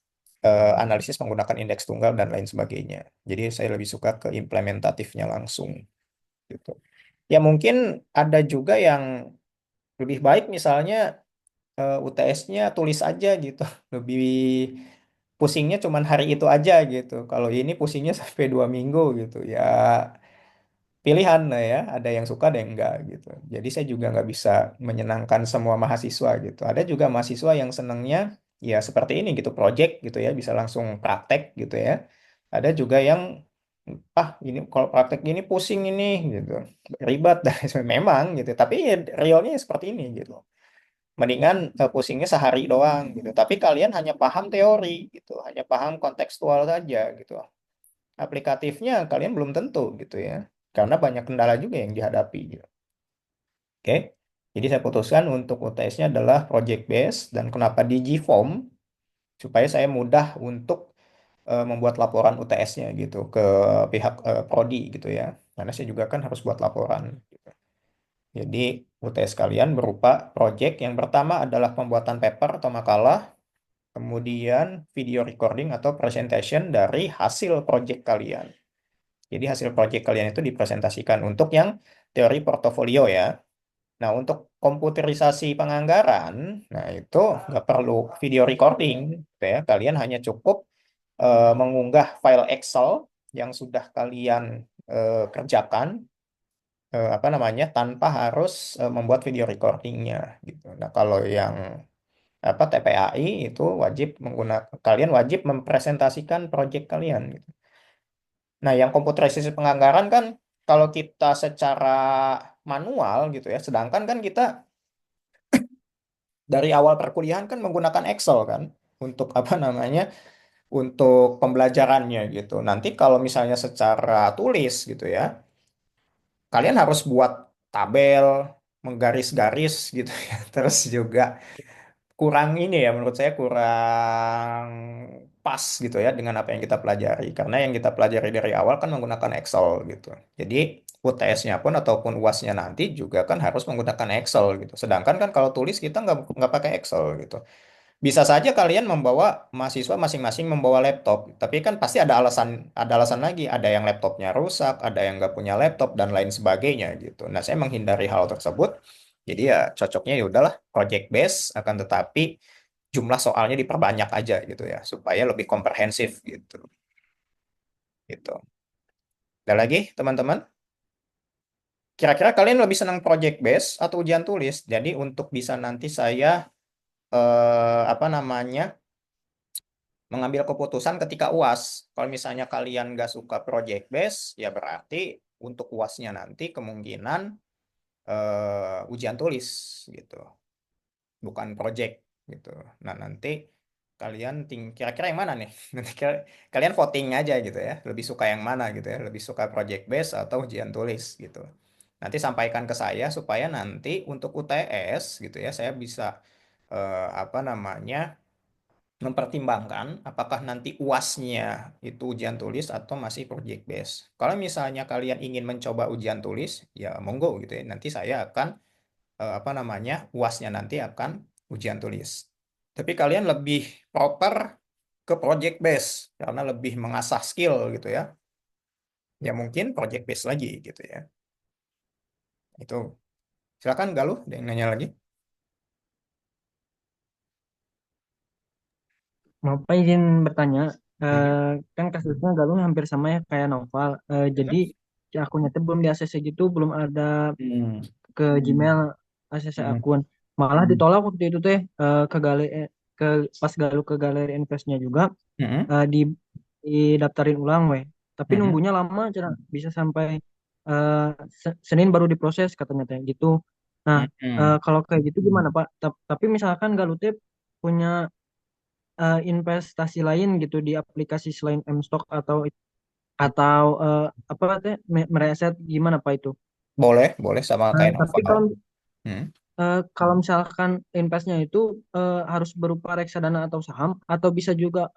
analisis menggunakan indeks tunggal dan lain sebagainya. Jadi saya lebih suka ke implementatifnya langsung gitu. Ya mungkin ada juga yang lebih baik misalnya UTS-nya tulis aja gitu. Lebih pusingnya cuman hari itu aja gitu. Kalau ini pusingnya sampai 2 minggu gitu. Ya pilihan lah ya. Ada yang suka, ada yang enggak gitu. Jadi saya juga nggak bisa menyenangkan semua mahasiswa gitu. Ada juga mahasiswa yang senangnya ya seperti ini gitu, project gitu ya, bisa langsung praktek gitu ya. Ada juga yang ini kalau praktek gini pusing ini gitu, ribet dan memang gitu. Tapi ya, realnya seperti ini gitu. Mendingan pusingnya sehari doang gitu. Tapi kalian hanya paham teori gitu, hanya paham kontekstual saja gitu. Aplikatifnya kalian belum tentu gitu ya. Karena banyak kendala juga yang dihadapi gitu. Oke. Jadi saya putuskan untuk UTS-nya adalah project base dan kenapa di GForm supaya saya mudah untuk membuat laporan UTS-nya gitu ke pihak prodi gitu ya. Karena saya juga kan harus buat laporan gitu. Jadi UTS kalian berupa project yang pertama adalah pembuatan paper atau makalah kemudian video recording atau presentation dari hasil project kalian. Jadi hasil project kalian itu dipresentasikan untuk yang teori portofolio ya. Nah, untuk komputerisasi penganggaran, nah itu nggak perlu video recording, gitu ya. Kalian hanya cukup mengunggah file Excel yang sudah kalian kerjakan, apa namanya, tanpa harus membuat video recordingnya, gitu. Nah, kalau yang apa TPAI itu wajib menggunakan kalian wajib mempresentasikan project kalian gitu. Nah, yang komputerisasi penganggaran kan kalau kita secara manual gitu ya, sedangkan kan kita dari awal perkuliahan kan menggunakan Excel kan untuk apa namanya? Untuk pembelajarannya gitu. Nanti kalau misalnya secara tulis gitu ya, kalian harus buat tabel, menggaris-garis gitu ya. Terus juga kurang ini ya menurut saya kurang pas gitu ya dengan apa yang kita pelajari karena yang kita pelajari dari awal kan menggunakan Excel gitu. Jadi UTS-nya pun ataupun UAS-nya nanti juga kan harus menggunakan Excel gitu. Sedangkan kan kalau tulis kita nggak pakai Excel gitu. Bisa saja kalian membawa mahasiswa masing-masing membawa laptop, tapi kan pasti ada alasan lagi, ada yang laptopnya rusak, ada yang nggak punya laptop dan lain sebagainya gitu. Nah, saya menghindari hal tersebut. Jadi ya cocoknya ya udahlah project base akan tetapi jumlah soalnya diperbanyak aja gitu ya supaya lebih komprehensif gitu. Gitu. Ada lagi teman-teman? Kira-kira kalian lebih senang project base atau ujian tulis? Jadi untuk bisa nanti saya apa namanya? Mengambil keputusan ketika UAS. Kalau misalnya kalian nggak suka project base, ya berarti untuk UASnya nanti kemungkinan ujian tulis gitu, bukan project gitu. Nah nanti kalian kira-kira yang mana nih? Nanti kalian voting aja gitu ya. Lebih suka yang mana gitu ya? Lebih suka project base atau ujian tulis gitu. Nanti sampaikan ke saya supaya nanti untuk UTS gitu ya, saya bisa apa namanya? Mempertimbangkan apakah nanti UASnya itu ujian tulis atau masih project base. Kalau misalnya kalian ingin mencoba ujian tulis, ya monggo gitu ya. Nanti saya akan apa namanya UASnya nanti akan ujian tulis. Tapi kalian lebih proper ke project base karena lebih mengasah skill gitu ya. Ya mungkin project base lagi gitu ya. Itu silakan Galuh, ada yang nanya lagi. Mau Pak izin bertanya, Hmm. kan kasusnya Galung hampir sama ya kayak Noval. Jadi si akunnya tuh belum di ACC gitu, belum ada Hmm. ke Gmail ACC Hmm. akun. Malah ditolak waktu itu teh ke galeri ke pas Galuh ke galeri investnya juga Hmm. di didaftarin ulang weh. Tapi Hmm. nunggunya lama, Cina. Bisa sampai eh, Senin baru diproses katanya teh gitu. Nah, Hmm. Hmm. kalau kayak gitu gimana Pak? Tapi misalkan Galuh teh punya investasi lain gitu di aplikasi selain M-Stock atau apa teh mereset gimana Pak itu? Boleh, boleh sama kayak Tapi Noval. Hmm. kalau misalkan investnya itu harus berupa reksadana atau saham atau bisa juga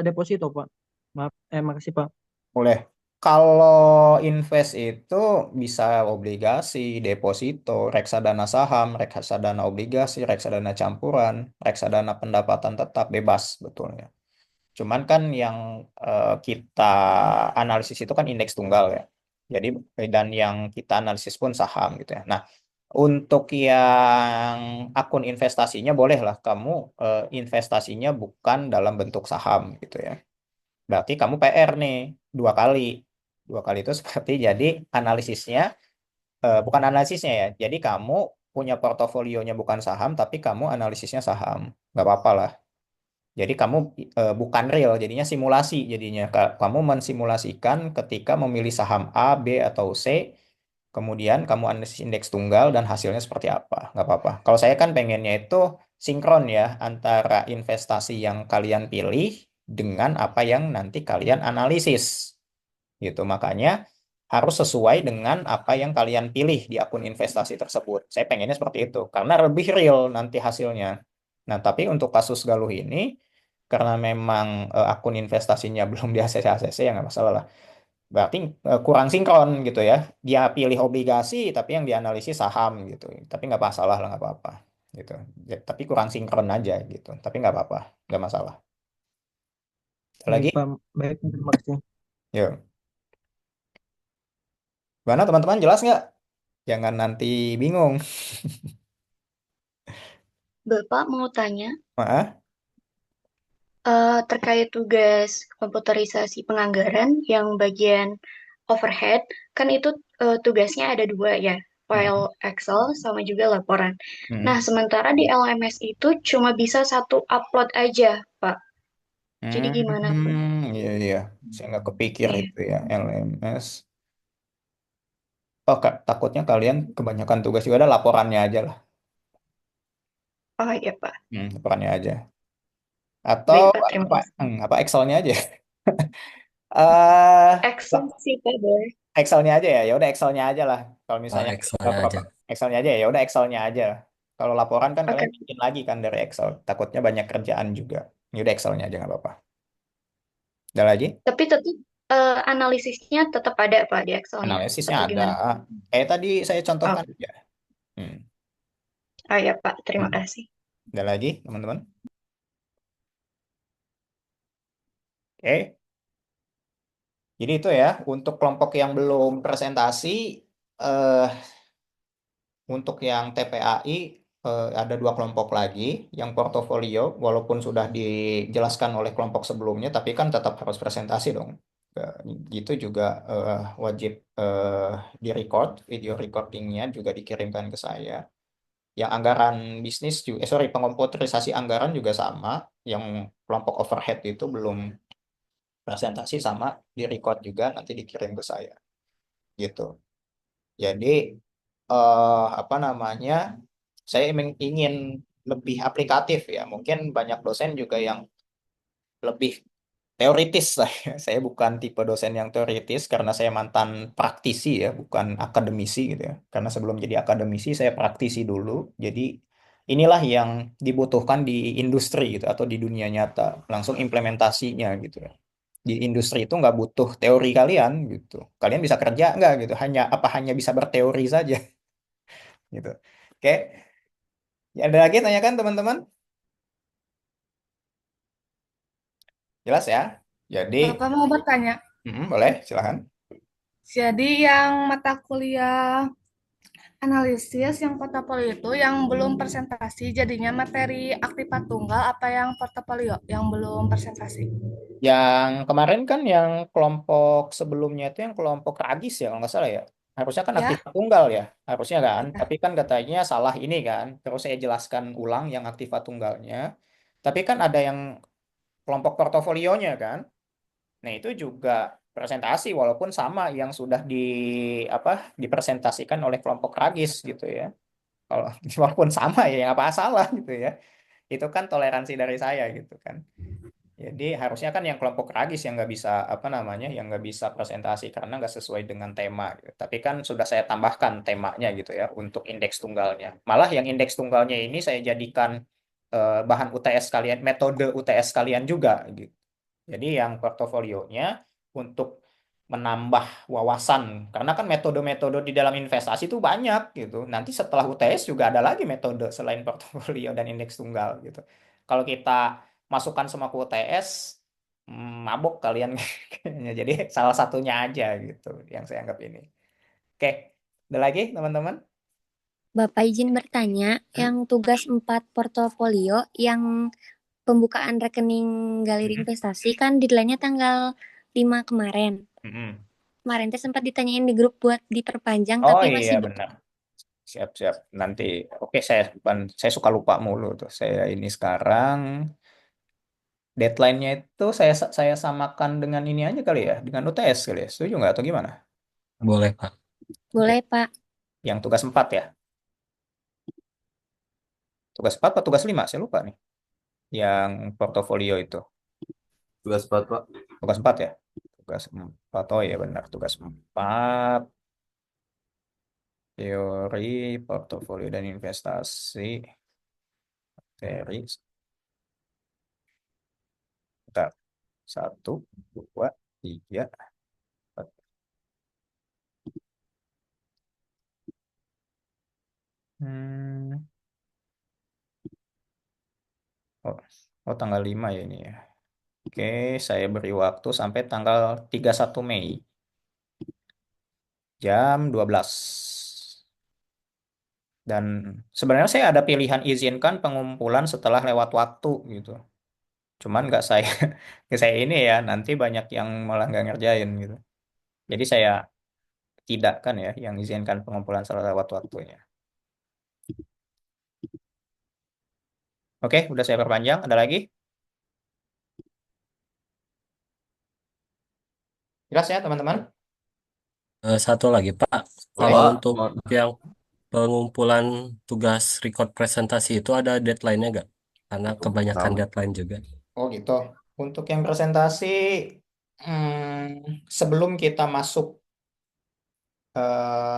deposito Pak. Maaf, makasih Pak. Boleh. Kalau invest itu bisa obligasi, deposito, reksadana saham, reksadana obligasi, reksadana campuran, reksadana pendapatan tetap bebas betulnya. Cuman kan yang kita analisis itu kan indeks tunggal ya. Jadi dan yang kita analisis pun saham gitu ya. Nah, untuk yang akun investasinya bolehlah kamu investasinya bukan dalam bentuk saham gitu ya. Berarti kamu PR nih dua kali. Dua kali itu seperti jadi analisisnya, bukan analisisnya ya. Jadi kamu punya portofolionya bukan saham, tapi kamu analisisnya saham. Nggak apa-apa lah. Jadi kamu bukan real, jadinya simulasi. Jadinya kamu mensimulasikan ketika memilih saham A, B, atau C, kemudian kamu analisis indeks tunggal dan hasilnya seperti apa. Nggak apa-apa. Kalau saya kan pengennya itu sinkron ya antara investasi yang kalian pilih dengan apa yang nanti kalian analisis gitu. Makanya harus sesuai dengan apa yang kalian pilih di akun investasi tersebut. Saya pengennya seperti itu karena lebih real nanti hasilnya. Nah, tapi untuk kasus Galuh ini karena memang akun investasinya belum di ACC ya nggak masalah lah. Berarti kurang sinkron gitu ya. Dia pilih obligasi tapi yang dianalisis saham gitu. Tapi nggak masalah lah nggak apa-apa gitu. Ya, tapi kurang sinkron aja gitu. Tapi nggak apa-apa, nggak masalah. Ada Baik lagi? Pak, baik terima kasih. Yuk. Gimana teman-teman jelas nggak? Jangan nanti bingung. Bapak mau tanya Maaf. terkait tugas komputerisasi penganggaran yang bagian overhead, kan itu tugasnya ada dua ya, file Hmm. Excel sama juga laporan. Nah, Hmm. sementara di LMS itu cuma bisa satu upload aja, Pak. Jadi gimana tuh? Iya, iya. Saya nggak kepikir Iya. itu ya, LMS. Oh, Kak, takutnya kalian kebanyakan tugas juga ada laporannya aja lah. Oh iya Pak. Laporannya aja. Atau Baik Pak, terima kasih. apa Excelnya aja. eh Excel sih Pak, boleh. Excelnya aja ya. Ya udah Excelnya aja lah. Kalau misalnya Excelnya aja. Excelnya aja ya udah Excelnya aja. Kalau laporan kan Oke. kalian bikin lagi kan dari Excel. Takutnya banyak kerjaan juga. Ya udah Excelnya aja nggak apa-apa. Ada lagi? Tapi tetap analisisnya tetap ada Pak di Excelnya Analisisnya atau ada. gimana? Kayak tadi saya Oh, contohkan aja. Hmm. oh ya Pak, terima Hmm. kasih. Ada lagi, teman-teman? Oke. Jadi itu ya, untuk kelompok yang belum presentasi, eh, untuk yang TPAI ada dua kelompok lagi, yang portofolio, walaupun sudah dijelaskan oleh kelompok sebelumnya, tapi kan tetap harus presentasi dong. Gitu juga wajib di-record, video recordingnya juga dikirimkan ke saya. Yang anggaran bisnis juga, sorry, pengkomputerisasi anggaran juga sama, yang kelompok overhead itu belum presentasi sama di-record juga, nanti dikirim ke saya. Gitu. Jadi apa namanya? Saya ingin lebih aplikatif ya. Mungkin banyak dosen juga yang lebih teoritis lah. Saya bukan tipe dosen yang teoritis karena saya mantan praktisi ya, bukan akademisi gitu ya. Karena sebelum jadi akademisi saya praktisi dulu. Jadi inilah yang dibutuhkan di industri gitu atau di dunia nyata, langsung implementasinya gitu ya. Di industri itu nggak butuh teori kalian gitu. Kalian bisa kerja nggak gitu. Hanya bisa berteori saja gitu. Oke, ya, ada lagi tanyakan teman-teman? Jelas ya? Jadi, Bapak mau bertanya, boleh, silahkan. jadi yang mata kuliah analisis yang portofolio itu yang belum presentasi jadinya materi aktifat tunggal apa yang portofolio yang belum presentasi? Yang kemarin kan yang kelompok sebelumnya itu yang kelompok Ragis ya, kalau nggak salah ya. Harusnya kan aktif Ya, tunggal ya, harusnya kan. ya. Tapi kan katanya salah ini kan. Terus saya jelaskan ulang yang aktif tunggalnya. Tapi kan ada yang kelompok portofolionya kan. Nah, itu juga presentasi walaupun sama yang sudah apa dipresentasikan oleh kelompok Ragis gitu ya. Kalau walaupun sama ya yang apa salah gitu ya. Itu kan toleransi dari saya gitu kan. Jadi harusnya kan yang kelompok Ragis yang nggak bisa apa namanya, yang nggak bisa presentasi karena nggak sesuai dengan tema gitu. Tapi kan sudah saya tambahkan temanya gitu ya untuk indeks tunggalnya. Malah yang indeks tunggalnya ini saya jadikan bahan UTS kalian, metode UTS kalian juga gitu. Jadi yang portofolionya untuk menambah wawasan, karena kan metode-metode di dalam investasi itu banyak gitu. Nanti setelah UTS juga ada lagi metode selain portofolio dan indeks tunggal gitu. Kalau kita masukkan semua ke UTS, mabok kalian kayaknya. Jadi salah satunya aja gitu yang saya anggap ini. Oke, ada lagi teman-teman? Bapak izin bertanya, yang tugas 4 portofolio yang pembukaan rekening galeri Mm-mm. investasi kan deadline-nya tanggal 5 kemarin. Mm-mm. Kemarin teh sempat ditanyain di grup buat diperpanjang Oh tapi iya masih benar. Siap-siap. Nanti, oke, saya suka lupa mulu tuh. Saya ini sekarang deadline-nya itu saya samakan dengan ini aja kali ya, dengan UTS kali ya. Setuju nggak atau gimana? Boleh, Pak. Oke. boleh Pak. Yang tugas 4 ya. Tugas 4 atau tugas 5? Saya lupa nih. Yang portofolio itu. Tugas 4, Pak. Tugas 4 ya. Tugas 4. Oh iya benar, tugas 4. Teori, portofolio dan investasi. Teori. Bentar. 1, 2, 3, 4. Hmm. Oh, oh tanggal 5 ya ini ya. Oke, saya beri waktu sampai tanggal 31 Mei jam 12. Dan sebenarnya saya ada pilihan izinkan pengumpulan setelah lewat waktu gitu. Cuman nggak saya nggak saya ini ya, nanti banyak yang malah nggak ngerjain gitu. Jadi saya tidak kan ya yang izinkan pengumpulan setelah lewat waktunya. Oke, udah saya perpanjang. Ada lagi? Jelas ya teman-teman? Satu lagi Pak, kalau Bapak, untuk mau- yang pengumpulan tugas record presentasi itu ada deadline-nya nggak? Karena kebanyakan tahu. deadline juga. Oh gitu. Untuk yang presentasi, sebelum kita masuk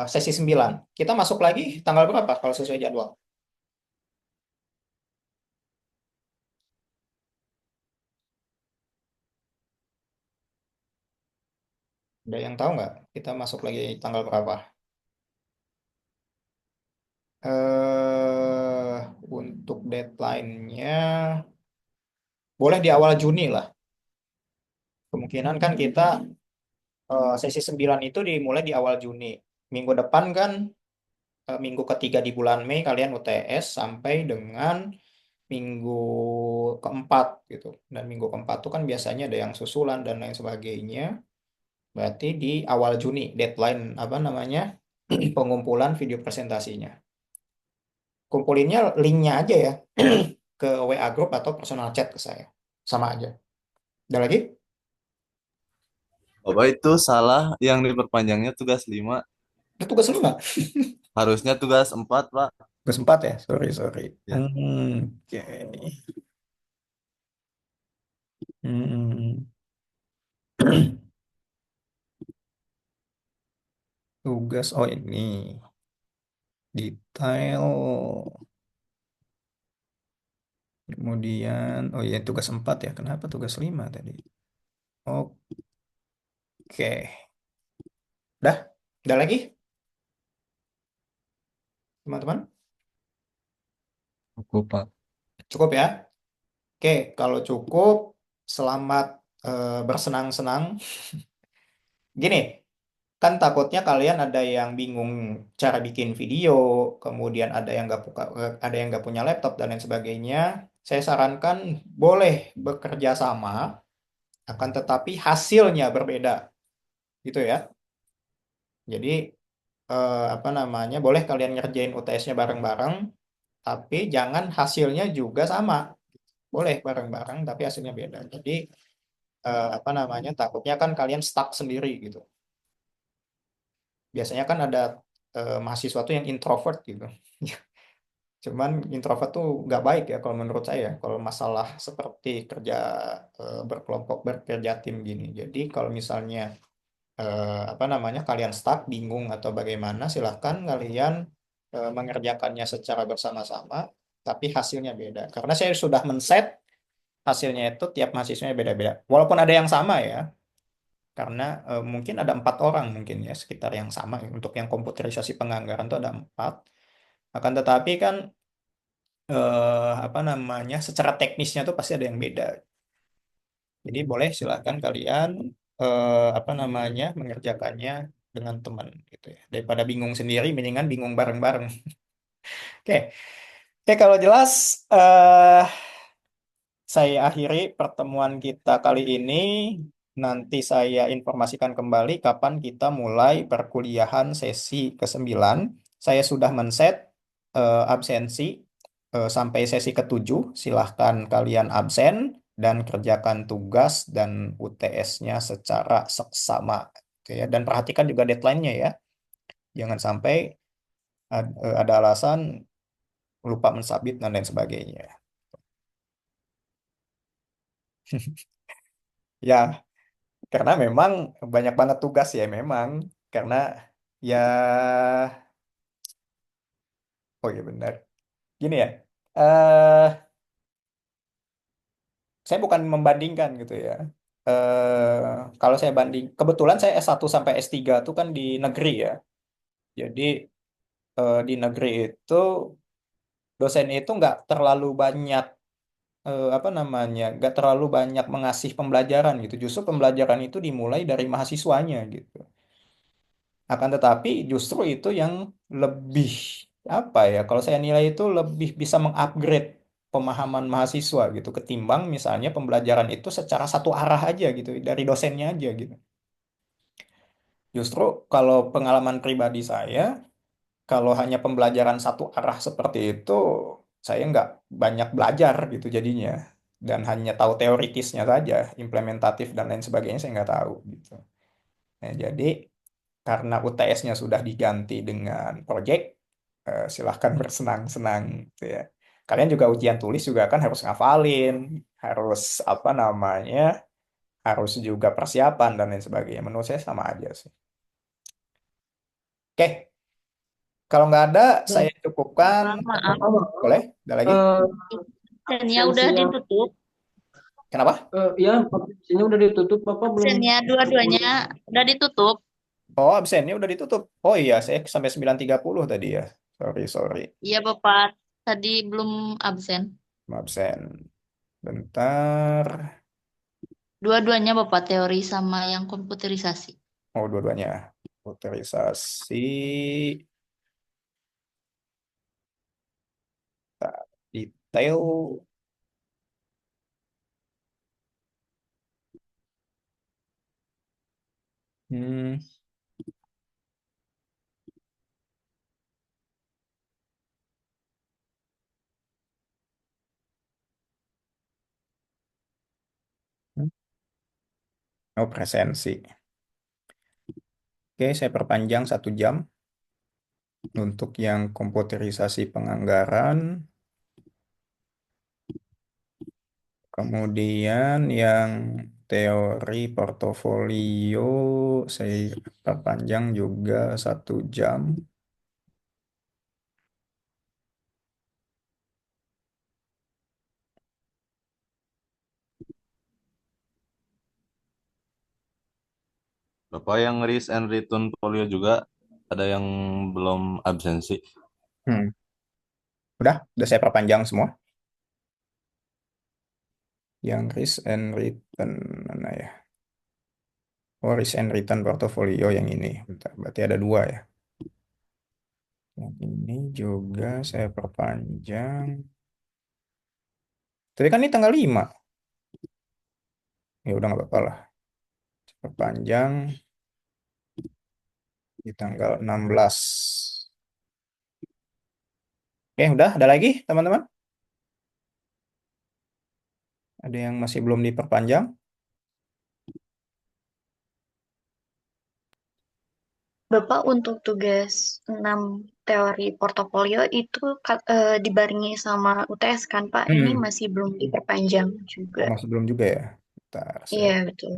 sesi 9, kita masuk lagi tanggal berapa kalau sesuai jadwal? Ada yang tahu nggak? Kita masuk lagi tanggal berapa? eh untuk deadline-nya boleh di awal Juni lah. Kemungkinan kan kita sesi 9 itu dimulai di awal Juni. Minggu depan kan minggu ketiga di bulan Mei kalian UTS sampai dengan minggu keempat gitu. Dan minggu keempat itu kan biasanya ada yang susulan dan lain sebagainya. Berarti di awal Juni deadline apa namanya pengumpulan video presentasinya. Kumpulinnya linknya aja ya ke WA group atau personal chat ke saya. Sama aja. Ada lagi? Bapak itu salah yang diperpanjangnya tugas 5. Itu tugas 5. Harusnya tugas 4, Pak. Tugas 4 ya? Sorry, sorry. Ya. Oke. Hmm. Tugas, oh ini. Detail. Kemudian, oh iya tugas 4 ya. Kenapa tugas 5 tadi? Oke. Dah? Udah lagi, teman-teman? Cukup Pak. Cukup ya? Oke, kalau cukup, selamat bersenang-senang. Gini, kan takutnya kalian ada yang bingung cara bikin video, kemudian ada yang nggak punya laptop dan lain sebagainya. Saya sarankan boleh bekerja sama, akan tetapi hasilnya berbeda, gitu ya. Jadi apa namanya, boleh kalian ngerjain UTS-nya bareng-bareng, tapi jangan hasilnya juga sama. Boleh bareng-bareng, tapi hasilnya beda. Jadi apa namanya, takutnya kan kalian stuck sendiri gitu. Biasanya kan ada mahasiswa tuh yang introvert gitu. Cuman introvert tuh nggak baik ya kalau menurut saya. Kalau masalah seperti kerja berkelompok, bekerja tim gini. Jadi kalau misalnya apa namanya kalian stuck, bingung atau bagaimana, silahkan kalian mengerjakannya secara bersama-sama, tapi hasilnya beda. Karena saya sudah men-set hasilnya itu tiap mahasiswanya beda-beda. Walaupun ada yang sama ya, karena mungkin ada 4 orang mungkin ya sekitar yang sama untuk yang komputerisasi penganggaran itu ada 4. Akan tetapi kan apa namanya secara teknisnya tuh pasti ada yang beda. Jadi boleh silakan kalian apa namanya mengerjakannya dengan teman gitu ya. Daripada bingung sendiri, mendingan bingung bareng-bareng. Oke, oke kalau jelas saya akhiri pertemuan kita kali ini. Nanti saya informasikan kembali kapan kita mulai perkuliahan sesi ke-9. Saya sudah men-set absensi sampai sesi ke-7. Silahkan kalian absen dan kerjakan tugas dan UTS-nya secara seksama. Oke ya. Dan perhatikan juga deadline-nya ya. Jangan sampai ada alasan lupa mensubmit dan lain sebagainya. Ya, karena memang banyak banget tugas ya memang. Karena ya, oh ya benar. Gini ya, eh saya bukan membandingkan gitu ya. Kalau saya banding, kebetulan saya S1 sampai S3 tuh kan di negeri ya. Jadi di negeri itu dosen itu nggak terlalu banyak apa namanya, nggak terlalu banyak mengasih pembelajaran gitu. Justru pembelajaran itu dimulai dari mahasiswanya gitu. Akan tetapi justru itu yang lebih apa ya? Kalau saya nilai itu lebih bisa mengupgrade pemahaman mahasiswa gitu ketimbang misalnya pembelajaran itu secara satu arah aja gitu dari dosennya aja gitu. Justru kalau pengalaman pribadi saya, kalau hanya pembelajaran satu arah seperti itu, saya nggak banyak belajar gitu jadinya. Dan hanya tahu teoritisnya saja, implementatif dan lain sebagainya saya nggak tahu gitu. Nah, jadi karena UTS-nya sudah diganti dengan project, silahkan bersenang-senang gitu ya. Kalian juga ujian tulis juga kan harus ngafalin, harus apa namanya, harus juga persiapan dan lain sebagainya. Menurut saya sama aja sih. Oke, kalau nggak ada, saya cukupkan. Maaf, Boleh? Ada lagi? Eh, absennya udah absensinya ditutup. Kenapa? ya absensinya udah ditutup, Bapak belum. Absennya dua-duanya udah ditutup. Oh, absennya udah ditutup. Oh iya, saya sampai 9.30 tadi ya. Sorry, sorry. Iya, Bapak. Tadi belum absen. Absen. Bentar. Dua-duanya Bapak, teori sama yang komputerisasi. Oh, dua-duanya. Otorisasi. Detail. Hmm. Oh, presensi. Oke, saya perpanjang 1 jam untuk yang komputerisasi penganggaran. Kemudian yang teori portofolio saya perpanjang juga 1 jam. Bapak yang risk and return folio juga ada yang belum absensi. Hmm. Udah saya perpanjang semua. Yang risk and return mana ya? Oh, risk and return portofolio yang ini. Bentar, berarti ada 2 ya. Yang ini juga saya perpanjang. Tapi kan ini tanggal 5. Ya udah nggak apa-apa lah. Saya perpanjang di tanggal 16. Oke, udah ada lagi teman-teman? Ada yang masih belum diperpanjang? Bapak untuk tugas 6 teori portofolio itu dibarengi sama UTS kan Pak? Ini Hmm. masih belum diperpanjang juga. Oh, masih belum juga ya. Bentar, saya Iya, betul.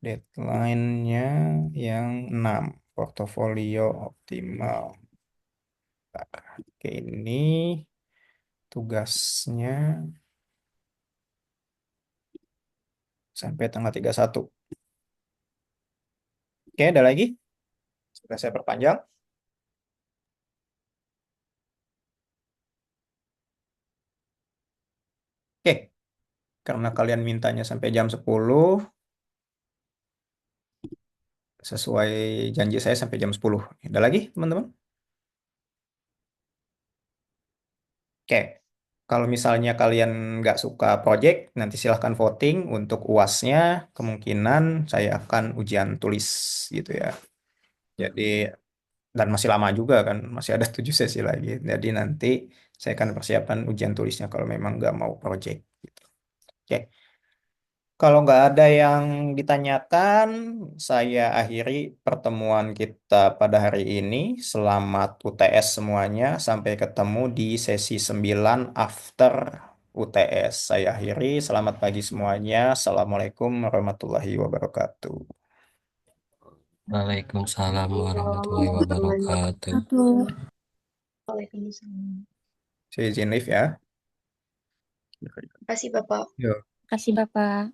deadline-nya yang 6. Portofolio optimal. Bentar. Oke, ini tugasnya sampai tanggal 31. Oke, ada lagi? Sudah saya perpanjang. Oke, karena kalian mintanya sampai jam 10, sesuai janji saya sampai jam 10. Ada lagi, teman-teman? Oke, kalau misalnya kalian nggak suka project, nanti silahkan voting untuk UASnya. Kemungkinan saya akan ujian tulis gitu ya. Jadi, dan masih lama juga kan, masih ada 7 sesi lagi. Jadi nanti saya akan persiapkan ujian tulisnya kalau memang nggak mau project gitu. Oke. Kalau nggak ada yang ditanyakan, saya akhiri pertemuan kita pada hari ini. Selamat UTS semuanya. Sampai ketemu di sesi 9 after UTS. Saya akhiri. Selamat pagi semuanya. Assalamualaikum warahmatullahi wabarakatuh. Waalaikumsalam warahmatullahi wabarakatuh. Aduh, Waalaikumsalam. Saya izin live ya. Terima kasih Bapak. Yo. kasih Bapak.